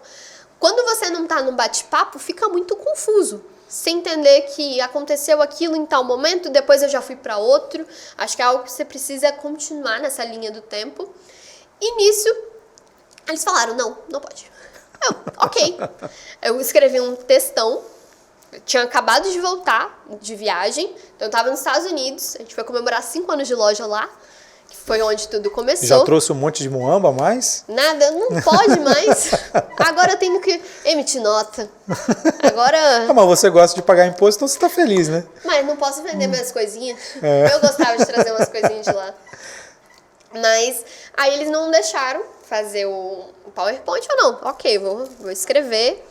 quando você não tá num bate-papo, fica muito confuso. Sem entender que aconteceu aquilo em tal momento, depois eu já fui para outro. Acho que é algo que você precisa continuar nessa linha do tempo. E nisso, eles falaram, não pode. Ok. Eu escrevi um textão. Eu tinha acabado de voltar de viagem. Então eu tava nos Estados Unidos. A gente foi comemorar 5 anos de loja lá. Que foi onde tudo começou. Já trouxe um monte de muamba a mais? Nada, não pode mais. Agora eu tenho que emitir nota. Agora... mas você gosta de pagar imposto, então você tá feliz, né? Mas não posso vender minhas coisinhas. Eu gostava de trazer umas coisinhas de lá. Mas aí eles não deixaram fazer o PowerPoint. Eu não, ok, vou escrever.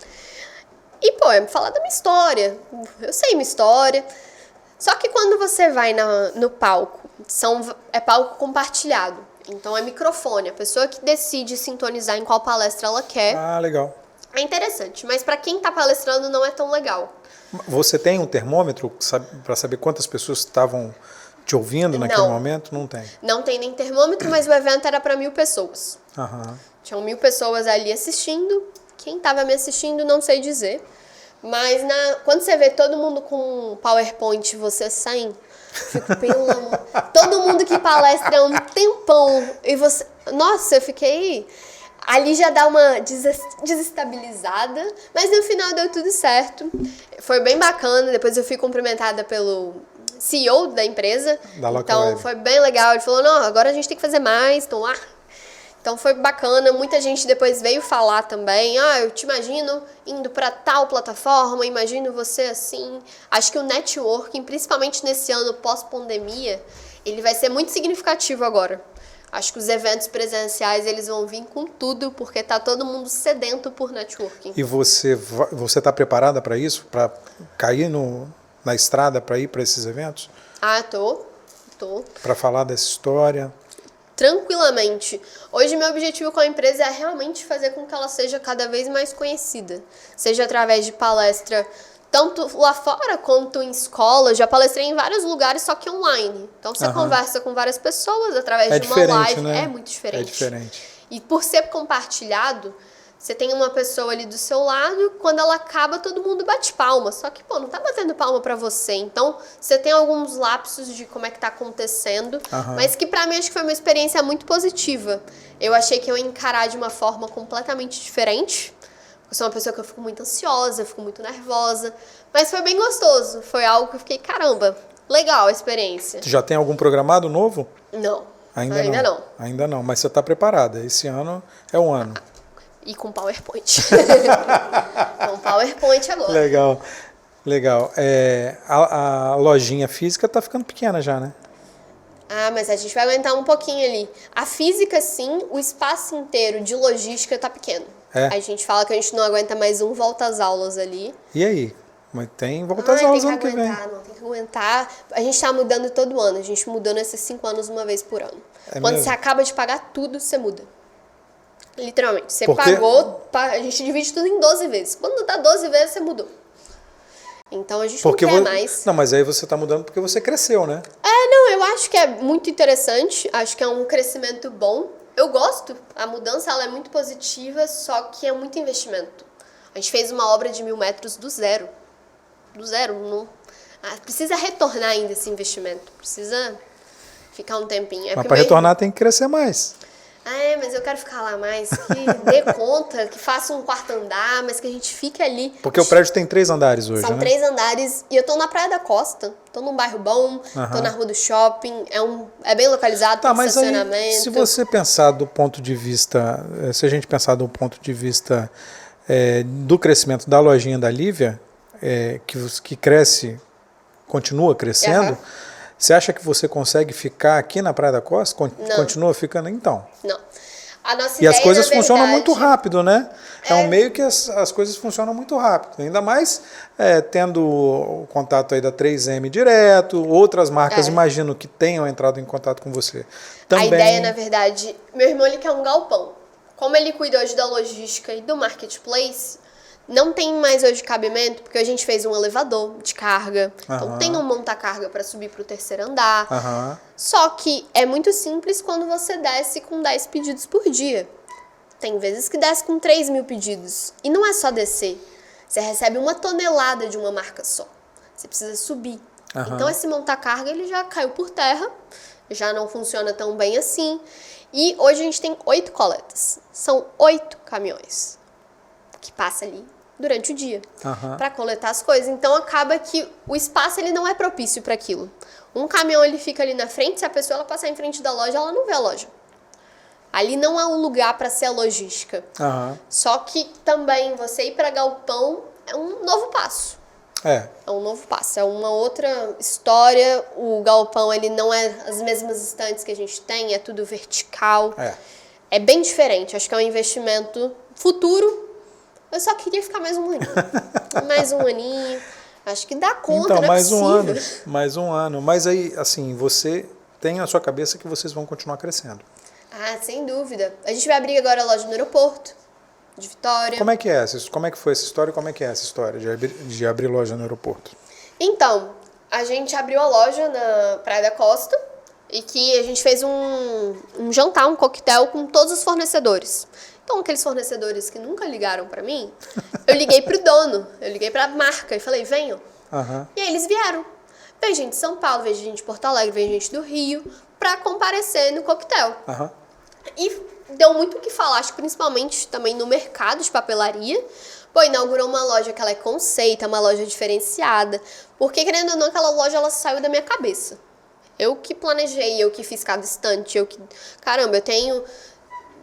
E, falar da minha história. Eu sei minha história. Só que quando você vai no palco, é palco compartilhado. Então é microfone. A pessoa que decide sintonizar em qual palestra ela quer. Ah, legal. É interessante, mas para quem tá palestrando não é tão legal. Você tem um termômetro para saber quantas pessoas estavam te ouvindo naquele momento? Não tem. Não tem nem termômetro, mas o evento era para 1.000 pessoas. Tinham 1.000 pessoas ali assistindo. Quem estava me assistindo, não sei dizer. Mas quando você vê todo mundo com PowerPoint, você sem, fico todo mundo que palestra um tempão. E você... Nossa, eu fiquei... Ali já dá uma desestabilizada, mas no final deu tudo certo. Foi bem bacana, depois eu fui cumprimentada pelo CEO da empresa. Então foi bem legal, ele falou, não, agora a gente tem que fazer mais, então lá. Então foi bacana, muita gente depois veio falar também, eu te imagino indo para tal plataforma, imagino você assim. Acho que o networking, principalmente nesse ano pós-pandemia, ele vai ser muito significativo agora. Acho que os eventos presenciais, eles vão vir com tudo, porque tá todo mundo sedento por networking. E você tá preparada para isso? Para cair na estrada para ir para esses eventos? Tô. Para falar dessa história? Tranquilamente. Hoje, meu objetivo com a empresa é realmente fazer com que ela seja cada vez mais conhecida. Seja através de palestra, tanto lá fora quanto em escola. Já palestrei em vários lugares, só que online. Então, você conversa com várias pessoas através de uma live. Né? É muito diferente. É diferente. E por ser compartilhado, você tem uma pessoa ali do seu lado, quando ela acaba, todo mundo bate palma. Só que, não tá batendo palma pra você. Então, você tem alguns lapsos de como é que tá acontecendo. Mas que pra mim, acho que foi uma experiência muito positiva. Eu achei que eu ia encarar de uma forma completamente diferente. Eu sou uma pessoa que eu fico muito ansiosa, eu fico muito nervosa. Mas foi bem gostoso. Foi algo que eu fiquei, caramba, legal a experiência. Tu já tem algum programado novo? Não, Ainda não. Ainda não, mas você está preparada. Esse ano é o ano. E com PowerPoint. Com PowerPoint agora. Legal. A lojinha física está ficando pequena já, né? Ah, mas a gente vai aguentar um pouquinho ali. A física, sim, o espaço inteiro de logística tá pequeno. É. A gente fala que a gente não aguenta mais volta às aulas ali. E aí? Mas tem volta às aulas ano que vem. Tem que aguentar. A gente tá mudando todo ano. A gente mudou nesses 5 anos uma vez por ano. Quando mesmo? você acaba de pagar tudo, você muda. Literalmente. Você Porque- pagou, a gente divide tudo em 12 vezes. Quando dá 12 vezes, você mudou. Então a gente Porque não quer mais. Não, mas aí você está mudando porque você cresceu, né? Não, eu acho que é muito interessante, acho que é um crescimento bom. Eu gosto, a mudança ela é muito positiva, só que é muito investimento. A gente fez uma obra de 1.000 metros do zero. Do zero, não. Precisa retornar ainda esse investimento, precisa ficar um tempinho. Mas para retornar tem que crescer mais. Mas eu quero ficar lá mais, que dê conta, que faça um quarto andar, mas que a gente fique ali. Porque o prédio tem 3 andares hoje, São né? 3 andares e eu tô na Praia da Costa, tô num bairro bom, tô na rua do shopping, é bem localizado, Tá, tem mas aí, estacionamento. se você pensar do ponto de vista, se a gente pensar do ponto de vista do crescimento da lojinha da Lívia, que cresce, continua crescendo, Aham. você acha que você consegue ficar aqui na Praia da Costa? Não. Continua ficando então? Não. A nossa E as ideia, coisas na funcionam verdade, muito rápido, né? É um meio que as coisas funcionam muito rápido. Ainda mais tendo o contato aí da 3M direto, outras marcas, imagino, que tenham entrado em contato com você. Também... A ideia, na verdade, meu irmão ele quer um galpão. Como ele cuida hoje da logística e do marketplace, não tem mais hoje cabimento, porque a gente fez um elevador de carga. Então tem um monta-carga para subir para o 3º andar. Aham. Só que é muito simples quando você desce com 10 pedidos por dia. Tem vezes que desce com 3.000 pedidos. E não é só descer. Você recebe 1 tonelada de uma marca só. Você precisa subir. Aham. Então esse monta-carga ele já caiu por terra. Já não funciona tão bem assim. E hoje a gente tem 8 coletas. São 8 caminhões que passam ali durante o dia Aham. para coletar as coisas. Então acaba que o espaço ele não é propício para aquilo. Um caminhão ele fica ali na frente, se a pessoa ela passar em frente da loja, ela não vê a loja. Ali não é um lugar para ser a logística. Aham. Só que também você ir para galpão é um novo passo. É. É um novo passo, é uma outra história. O galpão ele não é as mesmas estantes que a gente tem, é tudo vertical. É bem diferente. Acho que é um investimento futuro. Eu só queria ficar mais um aninho. Mais um aninho. Acho que dá conta, Então, não é mais um possível. ano. Mais um ano. Mas aí, assim, você tem na sua cabeça que vocês vão continuar crescendo. Sem dúvida. A gente vai abrir agora a loja no aeroporto de Vitória. Como é que é? Como é que foi essa história? Como é que é essa história de abrir loja no aeroporto? Então, a gente abriu a loja na Praia da Costa e que a gente fez um jantar, um coquetel com todos os fornecedores. Então, aqueles fornecedores que nunca ligaram pra mim, eu liguei pro dono, eu liguei pra marca e falei, venham. Aham. E aí eles vieram. Veio gente de São Paulo, veio gente de Porto Alegre, veio gente do Rio, pra comparecer no coquetel. Aham. E deu muito o que falar, acho que principalmente também no mercado de papelaria. Pô, inaugurou uma loja que ela é conceito, é uma loja diferenciada. Porque, querendo ou não, aquela loja ela saiu da minha cabeça. Eu que planejei, eu que fiz cada estante, eu que... Caramba, eu tenho,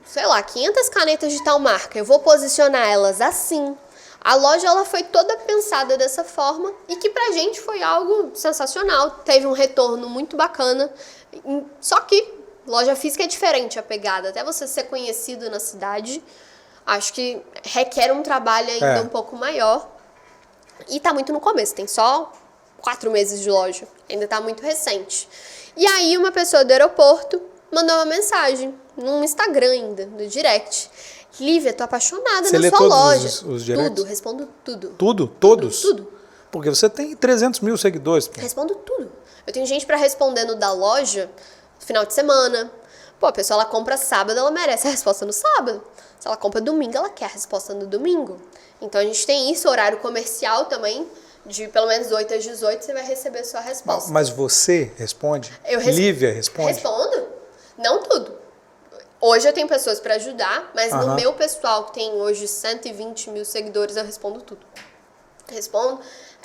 sei lá, 500 canetas de tal marca. Eu vou posicionar elas assim. A loja ela foi toda pensada dessa forma e que pra gente foi algo sensacional. Teve um retorno muito bacana. Só que loja física é diferente a pegada. Até você ser conhecido na cidade, acho que requer um trabalho ainda um pouco maior. E tá muito no começo, tem só 4 meses de loja. Ainda tá muito recente. E aí uma pessoa do aeroporto mandou uma mensagem no Instagram ainda, no direct. Lívia, tô apaixonada Você na lê sua todos loja. os directs? Tudo, respondo tudo. Tudo? Todos? Tudo. Porque você tem 300 mil seguidores. Pô. Respondo tudo. Eu tenho gente pra responder no da loja no final de semana. Pô, a pessoa ela compra sábado, ela merece a resposta no sábado. Se ela compra domingo, ela quer a resposta no domingo. Então a gente tem isso, horário comercial também, de pelo menos 8 às 18, você vai receber a sua resposta. Mas você responde? Eu Lívia responde? Respondo. Não tudo. Hoje eu tenho pessoas para ajudar, mas no meu pessoal, que tem hoje 120 mil seguidores, eu respondo tudo. Respondo.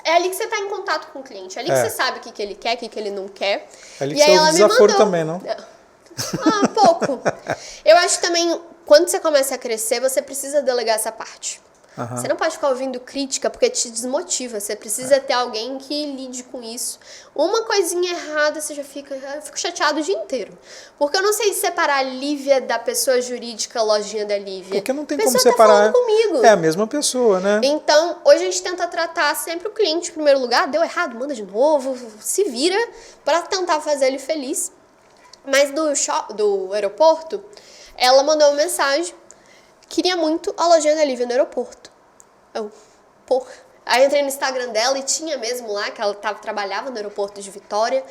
É ali que você está em contato com o cliente. É ali que você sabe o que ele quer, o que ele não quer. É ali E que aí você usa ela me desaforo mandou. também, não? Pouco. Eu acho também, quando você começa a crescer, você precisa delegar essa parte. Aham. Você não pode ficar ouvindo crítica porque te desmotiva. Você precisa ter alguém que lide com isso. Uma coisinha errada, você já fica... Eu fico chateado o dia inteiro. Porque eu não sei separar a Lívia da pessoa jurídica, a lojinha da Lívia. Porque não tem a pessoa como separar. Tá falando comigo. É a mesma pessoa, né? Então, hoje a gente tenta tratar sempre o cliente em primeiro lugar. Deu errado, manda de novo. Se vira para tentar fazer ele feliz. Mas do aeroporto, ela mandou uma mensagem. Queria muito a lojinha da Lívia no aeroporto. Porra. Aí eu entrei no Instagram dela e tinha mesmo lá, que ela trabalhava no aeroporto de Vitória.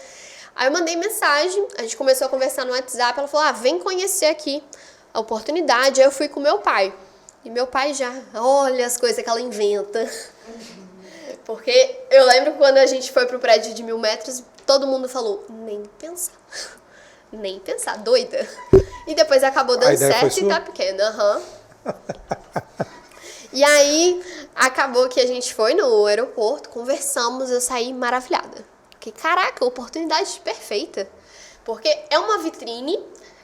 Aí eu mandei mensagem, a gente começou a conversar no WhatsApp, ela falou, vem conhecer aqui a oportunidade. Aí eu fui com meu pai. E meu pai já, olha as coisas que ela inventa. Porque eu lembro quando a gente foi pro prédio de 1000 metros, todo mundo falou, nem pensar. Nem pensar, doida. E depois acabou dando certo e tá pequena. E aí, acabou que a gente foi no aeroporto, conversamos, eu saí maravilhada. Porque, caraca, oportunidade perfeita. Porque é uma vitrine,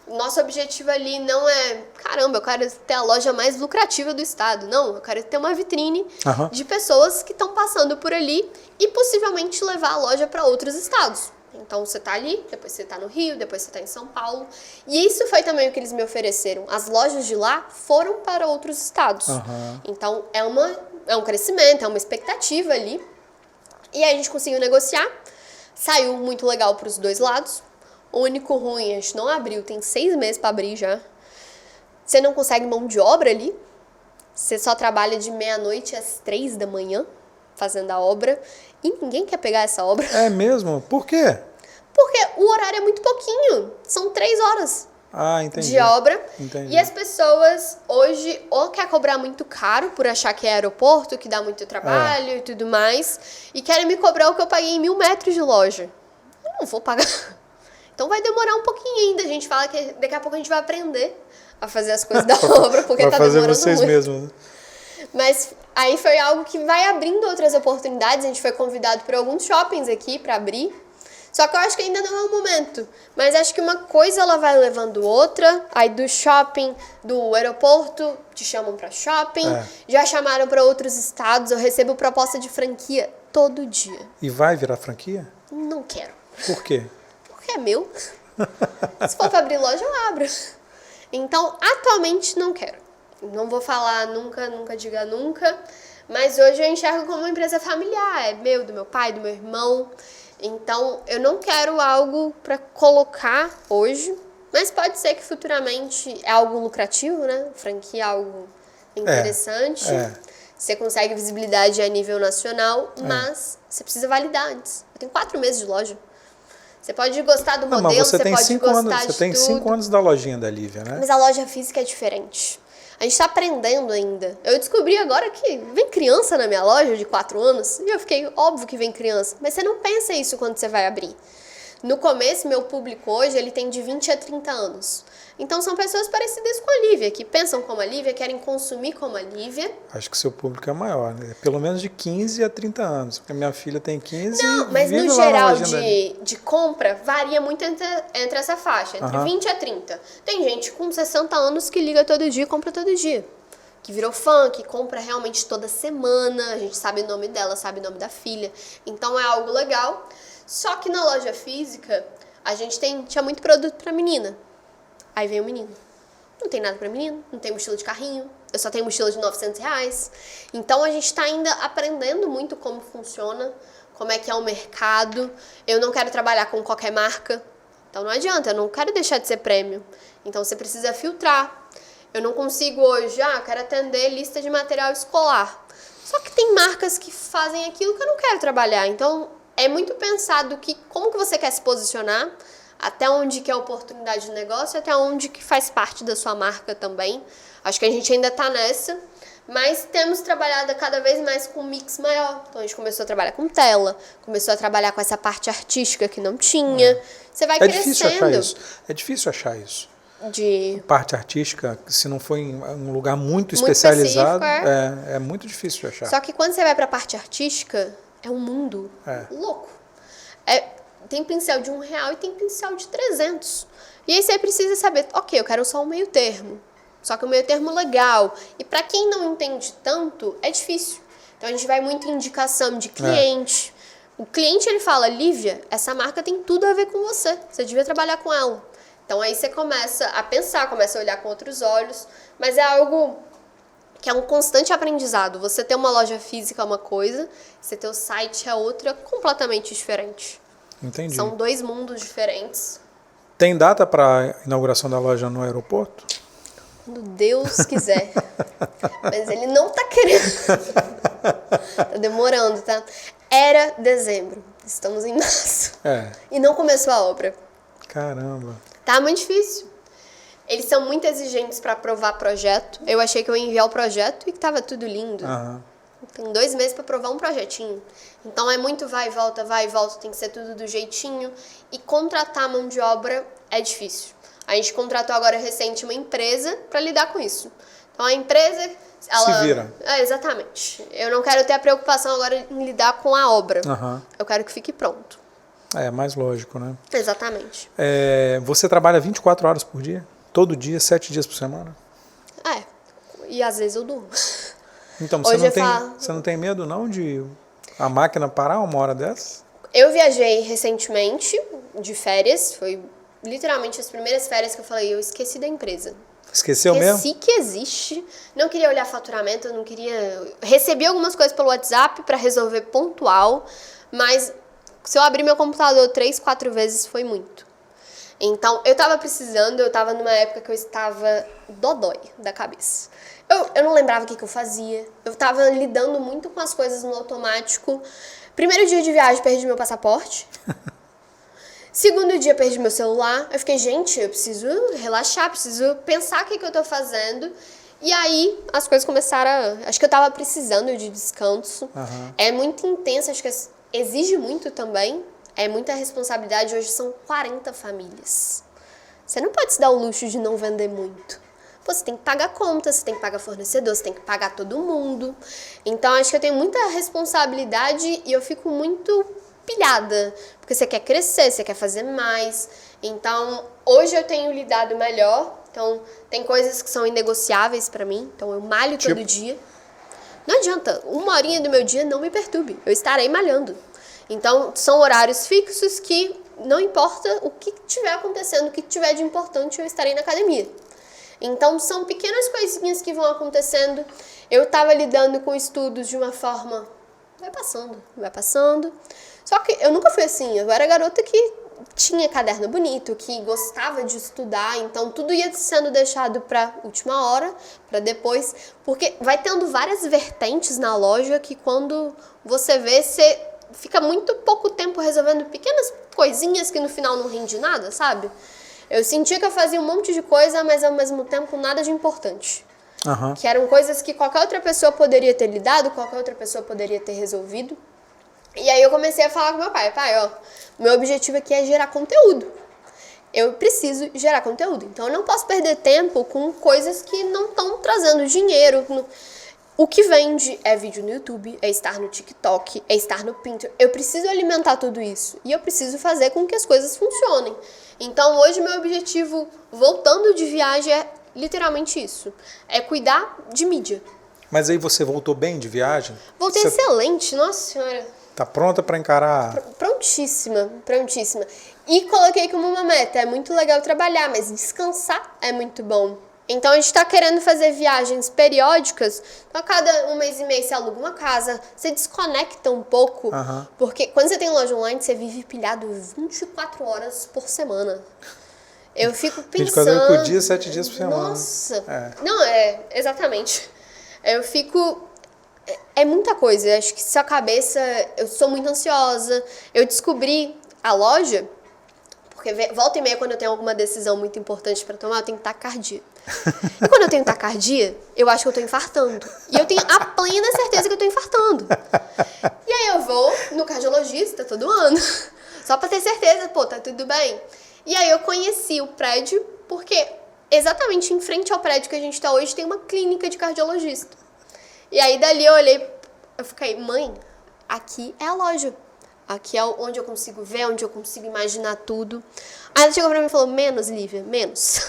nosso objetivo ali não é, caramba, eu quero ter a loja mais lucrativa do estado. Não, eu quero ter uma vitrine de pessoas que estão passando por ali e possivelmente levar a loja para outros estados. Então, você tá ali, depois você tá no Rio, depois você tá em São Paulo. E isso foi também o que eles me ofereceram. As lojas de lá foram para outros estados. Então, é um crescimento, é uma expectativa ali. E aí, a gente conseguiu negociar. Saiu muito legal para os dois lados. O único ruim, a gente não abriu. Tem 6 meses para abrir já. Você não consegue mão de obra ali. Você só trabalha de meia-noite às 3 da manhã fazendo a obra. E ninguém quer pegar essa obra. É mesmo? Por quê? Porque o horário é muito pouquinho. São 3 horas entendi. de obra. Entendi. E as pessoas hoje ou quer cobrar muito caro por achar que é aeroporto, que dá muito trabalho e tudo mais. E querem me cobrar o que eu paguei em 1000 metros de loja. Eu não vou pagar. Então vai demorar um pouquinho ainda. A gente fala que daqui a pouco a gente vai aprender a fazer as coisas da obra, porque tá demorando muito. Vai fazer vocês mesmos. Mas aí foi algo que vai abrindo outras oportunidades. A gente foi convidado por alguns shoppings aqui para abrir. Só que eu acho que ainda não é o momento. Mas acho que uma coisa ela vai levando outra. Aí do shopping, do aeroporto, te chamam para shopping. Já chamaram para outros estados. Eu recebo proposta de franquia todo dia. E vai virar franquia? Não quero. Por quê? Porque é meu. Se for para abrir loja, eu abro. Então, atualmente não quero. Não vou falar nunca diga nunca. Mas hoje eu enxergo como uma empresa familiar. É meu, do meu pai, do meu irmão. Então, eu não quero algo para colocar hoje, mas pode ser que futuramente é algo lucrativo, né? Franquia é algo interessante. Você consegue visibilidade a nível nacional, mas você precisa validar antes. Eu tenho 4 meses de loja. Você pode gostar do modelo, mas você pode gostar de tudo. Você tem 5 anos da lojinha da Lívia, né? Mas a loja física é diferente. A gente tá aprendendo ainda. Eu descobri agora que vem criança na minha loja de 4 anos. E eu fiquei, óbvio que vem criança. Mas você não pensa isso quando você vai abrir. No começo, meu público hoje, ele tem de 20 a 30 anos. Então, são pessoas parecidas com a Lívia, que pensam como a Lívia, querem consumir como a Lívia. Acho que seu público é maior, né? Pelo menos de 15 a 30 anos. Porque minha filha tem 15 Não, e mas vive no lá na geral lojinha de compra, varia muito entre essa faixa, entre 20 a 30. Tem gente com 60 anos que liga todo dia e compra todo dia. Que virou fã, que compra realmente toda semana, a gente sabe o nome dela, sabe o nome da filha. Então é algo legal. Só que na loja física, a gente tinha muito produto pra menina. Aí vem o menino. Não tem nada pra menino, não tem mochila de carrinho, eu só tenho mochila de R$900. Então a gente tá ainda aprendendo muito como funciona, como é que é o mercado. Eu não quero trabalhar com qualquer marca, então não adianta, eu não quero deixar de ser prêmio. Então você precisa filtrar. Eu não consigo hoje, quero atender lista de material escolar. Só que tem marcas que fazem aquilo que eu não quero trabalhar. Então, é muito pensado como que você quer se posicionar, até onde que é a oportunidade de negócio, até onde que faz parte da sua marca também. Acho que a gente ainda está nessa, mas temos trabalhado cada vez mais com um mix maior. Então, a gente começou a trabalhar com tela, começou a trabalhar com essa parte artística que não tinha. Você vai crescendo. Difícil achar isso. É difícil achar isso. Parte artística, se não for em um lugar muito especializado, é muito difícil de achar. Só que quando você vai para a parte artística, É um mundo É. louco. Tem pincel de R$1 e tem pincel de 300. E aí você precisa saber, ok, eu quero só um meio termo. Só que um meio termo legal. E para quem não entende tanto, é difícil. Então a gente vai muito em indicação de cliente. O cliente, ele fala, Lívia, essa marca tem tudo a ver com você. Você devia trabalhar com ela. Então aí você começa a pensar, começa a olhar com outros olhos. Mas é algo que é um constante aprendizado. Você ter uma loja física é uma coisa, você ter o site é outra, completamente diferente. Entendi. São 2 mundos diferentes. Tem data para inauguração da loja no aeroporto? Quando Deus quiser. Mas ele não tá querendo. Tá demorando, tá? Era dezembro. Estamos em março. E não começou a obra. Caramba. Tá muito difícil. Eles são muito exigentes para aprovar projeto. Eu achei que eu ia enviar o projeto e que tava tudo lindo. Tem 2 meses para aprovar um projetinho. Então é muito vai e volta, tem que ser tudo do jeitinho. E contratar mão de obra é difícil. A gente contratou agora recente uma empresa para lidar com isso. Então a empresa... ela se vira. Exatamente. Eu não quero ter a preocupação agora em lidar com a obra. Eu quero que fique pronto. É mais lógico, né? Exatamente. Você trabalha 24 horas por dia? Todo dia, 7 dias por semana? E às vezes eu durmo. Então, você não tem medo não de a máquina parar uma hora dessa? Eu viajei recentemente de férias. Foi literalmente as primeiras férias que eu falei, eu esqueci da empresa. Esqueceu mesmo? Esqueci que existe. Não queria olhar faturamento, eu não queria... Recebi algumas coisas pelo WhatsApp para resolver pontual, mas se eu abrir meu computador 3, 4 vezes foi muito. Então, eu tava precisando, eu tava numa época que eu estava dodói da cabeça. Eu não lembrava o que eu fazia. Eu tava lidando muito com as coisas no automático. Primeiro dia de viagem, perdi meu passaporte. Segundo dia, perdi meu celular. Eu fiquei, gente, eu preciso relaxar, preciso pensar o que eu tô fazendo. E aí, as coisas começaram Acho que eu tava precisando de descanso. É muito intenso, acho que exige muito também. É muita responsabilidade. Hoje são 40 famílias. Você não pode se dar o luxo de não vender muito. Você tem que pagar contas, você tem que pagar fornecedor, você tem que pagar todo mundo. Então, acho que eu tenho muita responsabilidade e eu fico muito pilhada. Porque você quer crescer, você quer fazer mais. Então, hoje eu tenho lidado melhor. Então, tem coisas que são inegociáveis pra mim. Então, eu malho todo dia. Não adianta, 1 horinha do meu dia não me perturbe. Eu estarei malhando. Então, são horários fixos que não importa o que estiver acontecendo, o que tiver de importante, eu estarei na academia. Então, são pequenas coisinhas que vão acontecendo. Eu estava lidando com estudos de uma forma... Vai passando. Só que eu nunca fui assim. Eu era garota que tinha caderno bonito, que gostava de estudar. Então, tudo ia sendo deixado para última hora, para depois. Porque vai tendo várias vertentes na loja que quando você vê, você fica muito pouco tempo resolvendo pequenas coisinhas que no final não rende nada, sabe? Eu sentia que eu fazia um monte de coisa, mas ao mesmo tempo nada de importante. Que eram coisas que qualquer outra pessoa poderia ter lidado, qualquer outra pessoa poderia ter resolvido. E aí eu comecei a falar com meu pai, meu objetivo aqui é gerar conteúdo. Eu preciso gerar conteúdo, então eu não posso perder tempo com coisas que não estão trazendo dinheiro. O que vende é vídeo no YouTube, é estar no TikTok, é estar no Pinterest. Eu preciso alimentar tudo isso e eu preciso fazer com que as coisas funcionem. Então hoje meu objetivo, voltando de viagem, é literalmente isso. É cuidar de mídia. Mas aí você voltou bem de viagem? Voltei excelente, nossa senhora. Tá pronta para encarar? Prontíssima. E coloquei como uma meta, é muito legal trabalhar, mas descansar é muito bom. Então a gente tá querendo fazer viagens periódicas, então a cada 1 mês e meio você aluga uma casa, você desconecta um pouco, porque quando você tem loja online, você vive pilhado 24 horas por semana. Eu fico pensando... 24 horas por dia, 7 dias por semana. Nossa! Não, exatamente. Eu fico... É muita coisa, eu acho que sua cabeça... Eu sou muito ansiosa. Eu descobri a loja, porque volta e meia, quando eu tenho alguma decisão muito importante pra tomar, eu tenho taquicardia. E quando eu tenho taquicardia, eu acho que eu tô infartando. E eu tenho a plena certeza que eu tô infartando. E aí eu vou no cardiologista todo ano, só pra ter certeza, tá tudo bem. E aí eu conheci o prédio, porque exatamente em frente ao prédio que a gente tá hoje tem uma clínica de cardiologista. E aí dali eu olhei, eu fiquei, mãe, aqui é a loja. Aqui é onde eu consigo ver, onde eu consigo imaginar tudo. Aí ela chegou pra mim e falou, menos, Lívia, menos.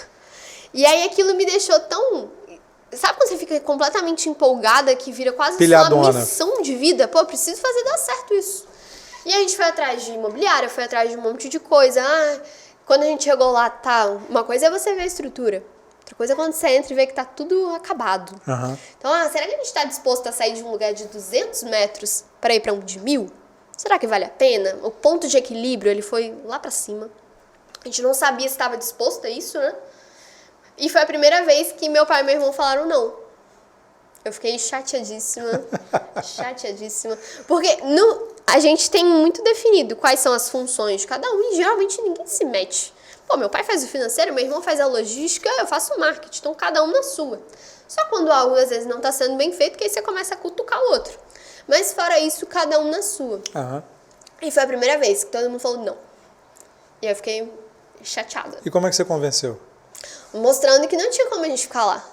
E aí aquilo me deixou tão... Sabe quando você fica completamente empolgada, que vira quase Pilhadona. uma missão de vida? Pô, eu preciso fazer dar certo isso. E a gente foi atrás de imobiliária, foi atrás de um monte de coisa. Quando a gente chegou lá, tá, uma coisa é você ver a estrutura. Outra coisa é quando você entra e vê que tá tudo acabado. Uhum. Então, será que a gente tá disposto a sair de um lugar de 200 metros para ir para um de 1.000? Será que vale a pena? O ponto de equilíbrio, ele foi lá para cima. A gente não sabia se estava disposto a isso, né? E foi a primeira vez que meu pai e meu irmão falaram não. Eu fiquei chateadíssima. Chateadíssima. Porque a gente tem muito definido quais são as funções de cada um e geralmente ninguém se mete. Pô, meu pai faz o financeiro, meu irmão faz a logística, eu faço o marketing. Então, cada um na sua. Só quando algo, às vezes, não está sendo bem feito, que aí você começa a cutucar o outro. Mas, fora isso, cada um na sua. Uhum. E foi a primeira vez que todo mundo falou não. E eu fiquei chateada. E como é que você convenceu? Mostrando que não tinha como a gente ficar lá.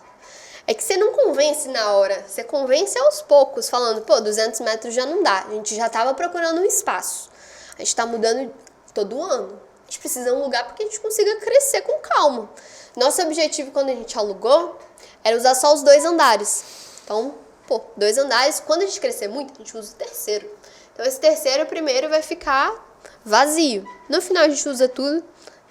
É que você não convence na hora, você convence aos poucos, falando, pô, 200 metros já não dá, a gente já estava procurando um espaço, a gente está mudando todo ano, a gente precisa de um lugar para que a gente consiga crescer com calma. Nosso objetivo quando a gente alugou era usar só os 2 andares, então, pô, 2 andares, quando a gente crescer muito, a gente usa o terceiro. Então esse terceiro, primeiro, vai ficar vazio, no final a gente usa tudo,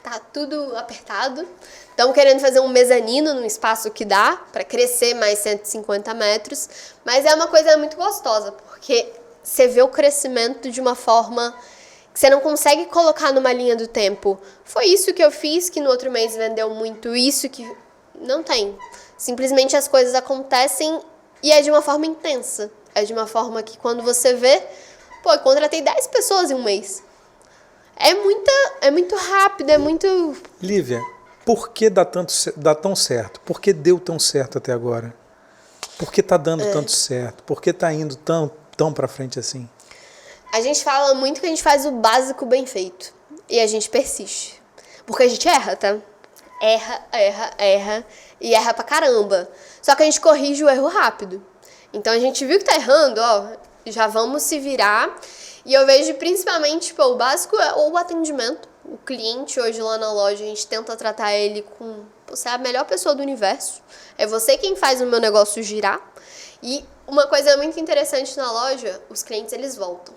tá tudo apertado. Estamos querendo fazer um mezanino num espaço que dá para crescer mais 150 metros, mas é uma coisa muito gostosa, porque você vê o crescimento de uma forma que você não consegue colocar numa linha do tempo. Foi isso que eu fiz, que no outro mês vendeu muito, isso que... Não tem. Simplesmente as coisas acontecem e é de uma forma intensa. É de uma forma que quando você vê, pô, eu contratei 10 pessoas em um mês. É muito rápido, é muito... Lívia, por que dá tão certo? Por que deu tão certo até agora? Por que tá dando tanto certo? Por que tá indo tão pra frente assim? A gente fala muito que a gente faz o básico bem feito. E a gente persiste. Porque a gente erra, tá? Erra. E erra pra caramba. Só que a gente corrige o erro rápido. Então a gente viu que tá errando, ó. Já vamos se virar. E eu vejo principalmente, o básico é o atendimento. O cliente hoje lá na loja, a gente tenta tratar ele com... Você é a melhor pessoa do universo. É você quem faz o meu negócio girar. E uma coisa muito interessante na loja, os clientes, eles voltam.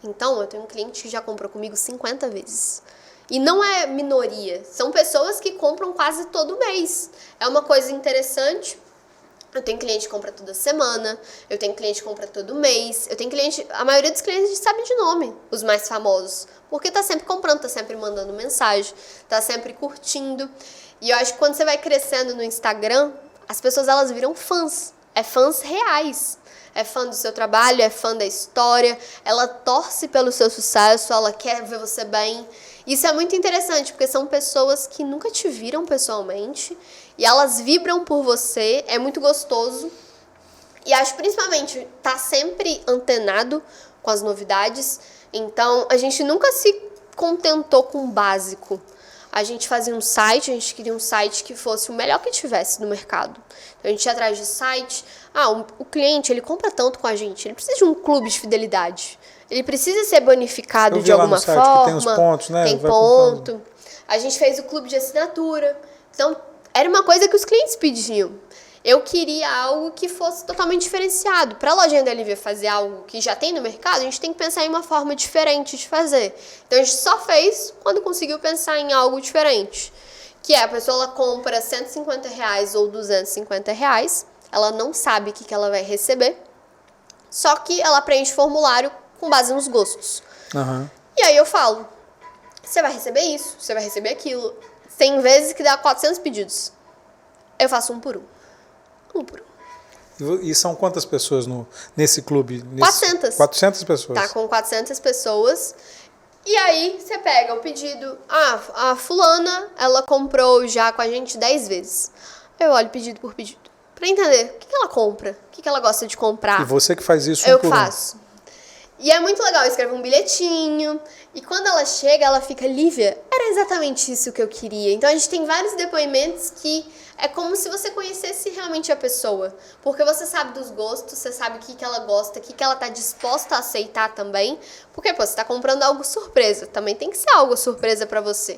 Então, eu tenho um cliente que já comprou comigo 50 vezes. E não é minoria. São pessoas que compram quase todo mês. É uma coisa interessante. Eu tenho cliente que compra toda semana, eu tenho cliente que compra todo mês, eu tenho cliente, a maioria dos clientes a gente sabe de nome, os mais famosos, porque tá sempre comprando, tá sempre mandando mensagem, tá sempre curtindo. E eu acho que quando você vai crescendo no Instagram, as pessoas elas viram fãs, fãs reais. É fã do seu trabalho, é fã da história, ela torce pelo seu sucesso, ela quer ver você bem. Isso é muito interessante, porque são pessoas que nunca te viram pessoalmente e elas vibram por você, é muito gostoso. E acho principalmente tá sempre antenado com as novidades, então a gente nunca se contentou com o básico. A gente fazia um site, a gente queria um site que fosse o melhor que tivesse no mercado. Então a gente ia atrás de site. O cliente, ele compra tanto com a gente, ele precisa de um clube de fidelidade. Ele precisa ser bonificado de alguma forma. Que tem os pontos, né? Tem ponto. A gente fez o clube de assinatura. Então, era uma coisa que os clientes pediam. Eu queria algo que fosse totalmente diferenciado. Para a lojinha da Lívia fazer algo que já tem no mercado, a gente tem que pensar em uma forma diferente de fazer. Então, a gente só fez quando conseguiu pensar em algo diferente. Que é, a pessoa ela compra R$150 ou R$250, ela não sabe o que ela vai receber, só que ela preenche formulário com base nos gostos. Uhum. E aí eu falo, você vai receber isso, você vai receber aquilo. Tem vezes que dá 400 pedidos. Eu faço um por um. Um por um. E são quantas pessoas nesse clube? 400. 400 pessoas. Tá com 400 pessoas. E aí você pega o pedido. A fulana, ela comprou já com a gente 10 vezes. Eu olho pedido por pedido. Pra entender o que ela compra, o que ela gosta de comprar. E você que faz isso Eu que faço. E é muito legal, eu escrevo um bilhetinho. E quando ela chega, ela fica, Lívia, era exatamente isso que eu queria. Então a gente tem vários depoimentos que é como se você conhecesse realmente a pessoa. Porque você sabe dos gostos, você sabe o que ela gosta, o que ela tá disposta a aceitar também. Porque, pô, você tá comprando algo surpresa. Também tem que ser algo surpresa pra você.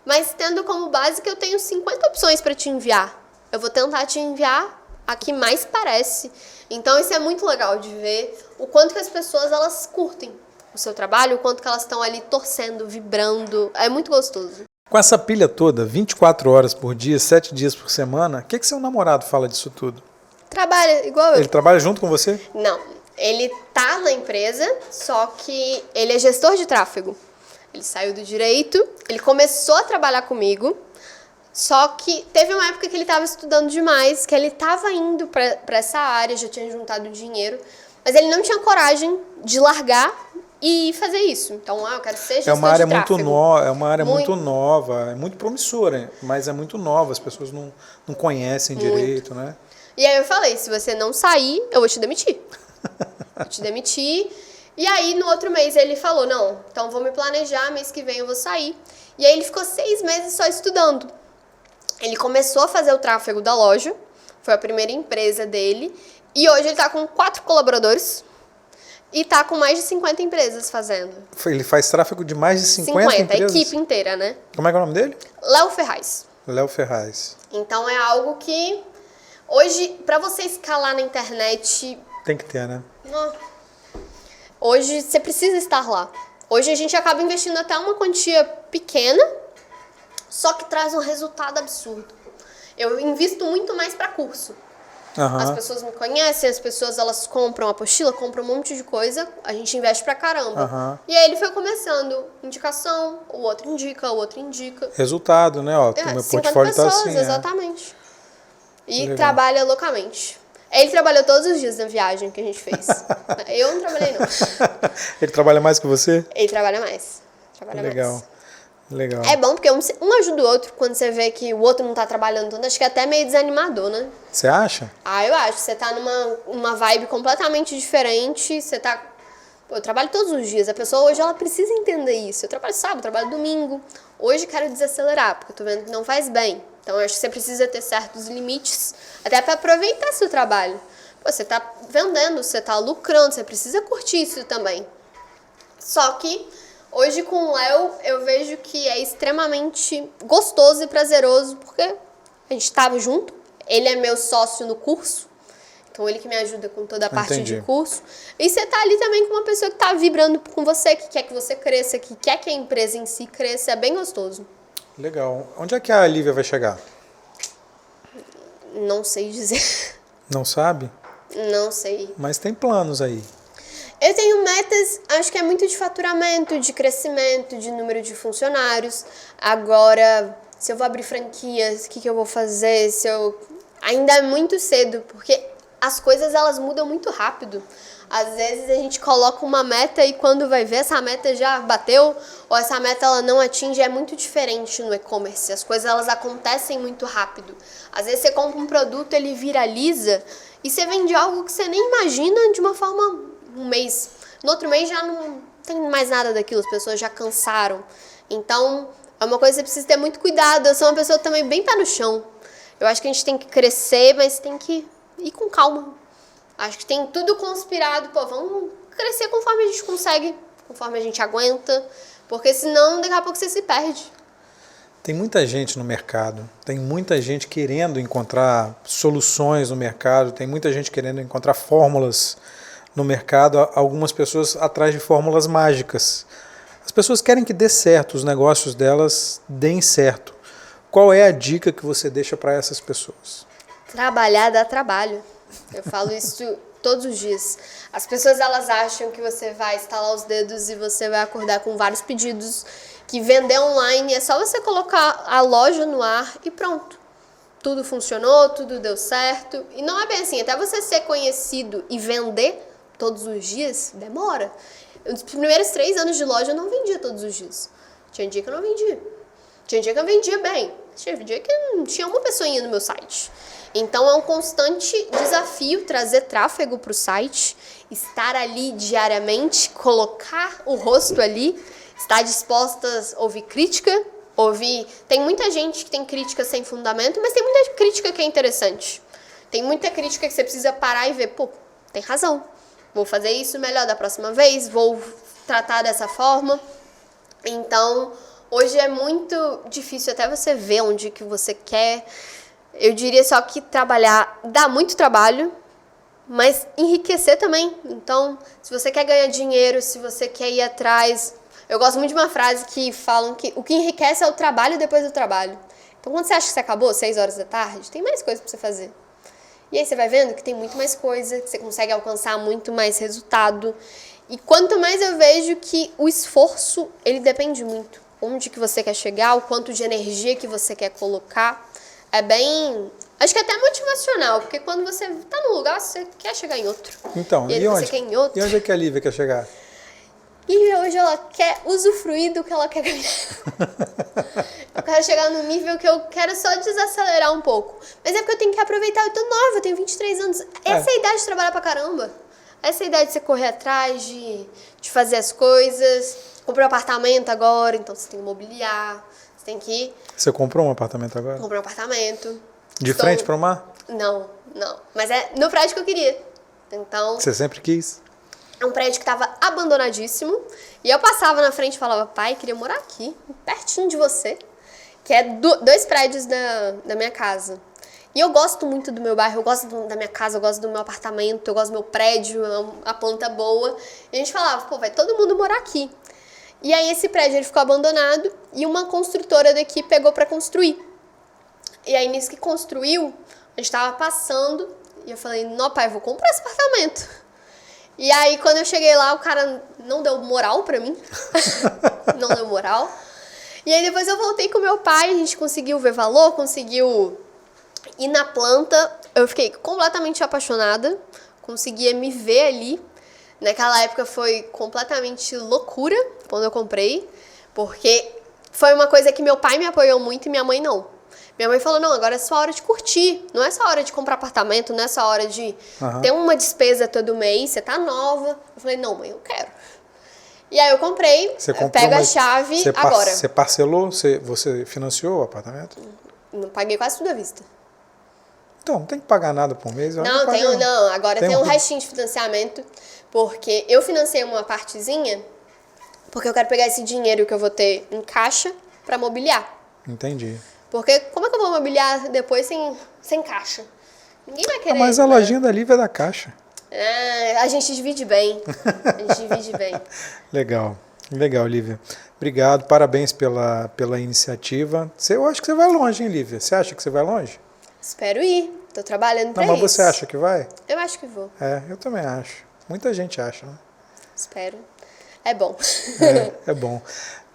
Mas tendo como base que eu tenho 50 opções pra te enviar. Eu vou tentar te enviar a que mais parece. Então isso é muito legal de ver o quanto que as pessoas elas curtem o seu trabalho, o quanto que elas estão ali torcendo, vibrando. É muito gostoso. Com essa pilha toda, 24 horas por dia, 7 dias por semana, o que seu namorado fala disso tudo? Trabalha igual eu. Ele trabalha junto com você? Não, ele tá na empresa, só que ele é gestor de tráfego. Ele saiu do direito, ele começou a trabalhar comigo, só que teve uma época que ele estava estudando demais, que ele estava indo para essa área, já tinha juntado dinheiro, mas ele não tinha coragem de largar e fazer isso. Então, eu quero ser gestor É uma área de tráfego. muito nova, é muito promissora, mas é muito nova, as pessoas não conhecem direito, né? E aí eu falei, se você não sair, eu vou te demitir. Vou te demitir. E aí, no outro mês, ele falou, não, então vou me planejar, mês que vem eu vou sair. E aí ele ficou 6 meses só estudando. Ele começou a fazer o tráfego da loja, foi a primeira empresa dele, e hoje ele tá com 4 colaboradores e tá com mais de 50 empresas fazendo. Ele faz tráfego de mais de 50 empresas? A equipe inteira, né? Como é que é o nome dele? Léo Ferraz. Léo Ferraz. Então é algo que hoje, pra você escalar na internet... Tem que ter, né? Hoje você precisa estar lá. Hoje a gente acaba investindo até uma quantia pequena, só que traz um resultado absurdo. Eu invisto muito mais para curso. Uhum. As pessoas me conhecem, as pessoas elas compram apostila, compram um monte de coisa, a gente investe pra caramba. Uhum. E aí ele foi começando, indicação, o outro indica. Resultado, né? Ó, meu portfólio tá assim. Exatamente. E legal. trabalha loucamente. Ele trabalhou todos os dias na viagem que a gente fez. Eu não trabalhei, não. Ele trabalha mais que você? Ele trabalha mais. Legal. Mais. Legal. É bom porque um ajuda o outro quando você vê que o outro não tá trabalhando tanto. Acho que é até meio desanimador, né? Você acha? Eu acho. Você tá numa vibe completamente diferente. Você tá... Eu trabalho todos os dias. A pessoa hoje, ela precisa entender isso. Eu trabalho sábado, trabalho domingo. Hoje quero desacelerar, porque eu tô vendo que não faz bem. Então, eu acho que você precisa ter certos limites, até para aproveitar seu trabalho. Pô, você tá vendendo, você tá lucrando, você precisa curtir isso também. Só que, hoje com o Léo, eu vejo que é extremamente gostoso e prazeroso, porque a gente tava junto, ele é meu sócio no curso, então ele que me ajuda com toda a parte de curso. E você tá ali também com uma pessoa que tá vibrando com você, que quer que você cresça, que quer que a empresa em si cresça, é bem gostoso. Legal. Onde é que a Lívia vai chegar? Não sei dizer. Não sabe? Não sei. Mas tem planos aí. Eu tenho metas, acho que é muito de faturamento, de crescimento, de número de funcionários. Agora, se eu vou abrir franquias, o que eu vou fazer? Ainda é muito cedo, porque as coisas elas mudam muito rápido. Às vezes a gente coloca uma meta e quando vai ver essa meta já bateu ou essa meta ela não atinge, é muito diferente no e-commerce. As coisas elas acontecem muito rápido. Às vezes você compra um produto, ele viraliza e você vende algo que você nem imagina de uma forma um mês. No outro mês já não tem mais nada daquilo, as pessoas já cansaram. Então é uma coisa que você precisa ter muito cuidado. Eu sou uma pessoa também bem pé no chão. Eu acho que a gente tem que crescer, mas tem que ir com calma. Acho que tem tudo conspirado, vamos crescer conforme a gente consegue, conforme a gente aguenta, porque senão daqui a pouco você se perde. Tem muita gente no mercado, tem muita gente querendo encontrar soluções no mercado, tem muita gente querendo encontrar fórmulas no mercado, algumas pessoas atrás de fórmulas mágicas. As pessoas querem que dê certo, os negócios delas deem certo. Qual é a dica que você deixa para essas pessoas? Trabalhar dá trabalho. Eu falo isso todos os dias. As pessoas elas acham que você vai estalar os dedos e você vai acordar com vários pedidos, que vender online é só você colocar a loja no ar e pronto. Tudo funcionou, tudo deu certo. E não é bem assim, até você ser conhecido e vender todos os dias, demora. Nos primeiros 3 anos de loja eu não vendia todos os dias. Tinha dia que eu não vendia. Tinha dia que eu vendia bem, tinha dia que não tinha uma pessoinha no meu site. Então é um constante desafio trazer tráfego para o site, estar ali diariamente, colocar o rosto ali, estar dispostas a ouvir crítica, Tem muita gente que tem crítica sem fundamento, mas tem muita crítica que é interessante. Tem muita crítica que você precisa parar e ver, pô, tem razão. Vou fazer isso melhor da próxima vez, vou tratar dessa forma. Então, hoje é muito difícil até você ver onde que você quer. Eu diria só que trabalhar dá muito trabalho, mas enriquecer também. Então, se você quer ganhar dinheiro, se você quer ir atrás... Eu gosto muito de uma frase que falam que o que enriquece é o trabalho depois do trabalho. Então, quando você acha que você acabou, 6 horas da tarde, tem mais coisa pra você fazer. E aí você vai vendo que tem muito mais coisa, que você consegue alcançar muito mais resultado. E quanto mais eu vejo que o esforço, ele depende muito. Onde que você quer chegar, o quanto de energia que você quer colocar. É bem... Acho que é até motivacional, porque quando você tá num lugar, você quer chegar em outro. Então, e onde? Você quer em outro. E onde é que a Lívia quer chegar? E hoje ela quer usufruir do que ela quer ganhar. Eu quero chegar no nível que eu quero só desacelerar um pouco. Mas é porque eu tenho que aproveitar. Eu tô nova, eu tenho 23 anos. Essa é a idade de trabalhar pra caramba. Essa é a idade de você correr atrás, de fazer as coisas. Comprei um apartamento agora, então você tem que mobiliar. Você tem que... Você comprou um apartamento agora? Comprei um apartamento. De frente para o mar? Não. Mas é no prédio que eu queria. Então... Você sempre quis? É um prédio que estava abandonadíssimo. E eu passava na frente e falava, pai, queria morar aqui, pertinho de você. Que é 2 prédios da minha casa. E eu gosto muito do meu bairro, eu gosto da minha casa, eu gosto do meu apartamento, eu gosto do meu prédio, a planta boa. E a gente falava, pô, vai todo mundo morar aqui. E aí esse prédio ele ficou abandonado e uma construtora daqui pegou para construir. E aí nisso que construiu, a gente tava passando e eu falei, não, pai, eu vou comprar esse apartamento. E aí, quando eu cheguei lá, o cara não deu moral pra mim. Não deu moral. E aí, depois eu voltei com meu pai, a gente conseguiu ver valor, conseguiu ir na planta. Eu fiquei completamente apaixonada, conseguia me ver ali. Naquela época foi completamente loucura quando eu comprei, porque foi uma coisa que meu pai me apoiou muito e minha mãe não. Minha mãe falou, não, agora é só hora de curtir, não é só hora de comprar apartamento, não é só hora de ter uma despesa todo mês, você tá nova. Eu falei, não, mãe, eu quero. E aí eu comprei, pego a chave agora. Você parcelou, você financiou o apartamento? Não paguei quase tudo à vista. Então, não tem que pagar nada por mês? Agora tem um restinho de financiamento, porque eu financei uma partezinha, porque eu quero pegar esse dinheiro que eu vou ter em caixa pra mobiliar. Entendi. Porque como é que eu vou mobiliar depois sem caixa? Ninguém vai querer. Mas a lojinha da Lívia é da caixa. A gente divide bem. Legal, Lívia. Obrigado, parabéns pela iniciativa. Eu acho que você vai longe, hein, Lívia? Você acha que você vai longe? Espero ir. Tô trabalhando pra isso. Mas você acha que vai? Eu acho que vou. Eu também acho. Muita gente acha, né? Espero. É bom. É bom.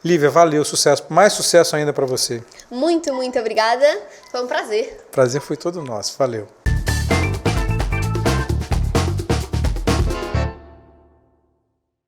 Lívia, valeu, sucesso. Mais sucesso ainda para você. Muito, muito obrigada. Foi um prazer. Prazer foi todo nosso. Valeu.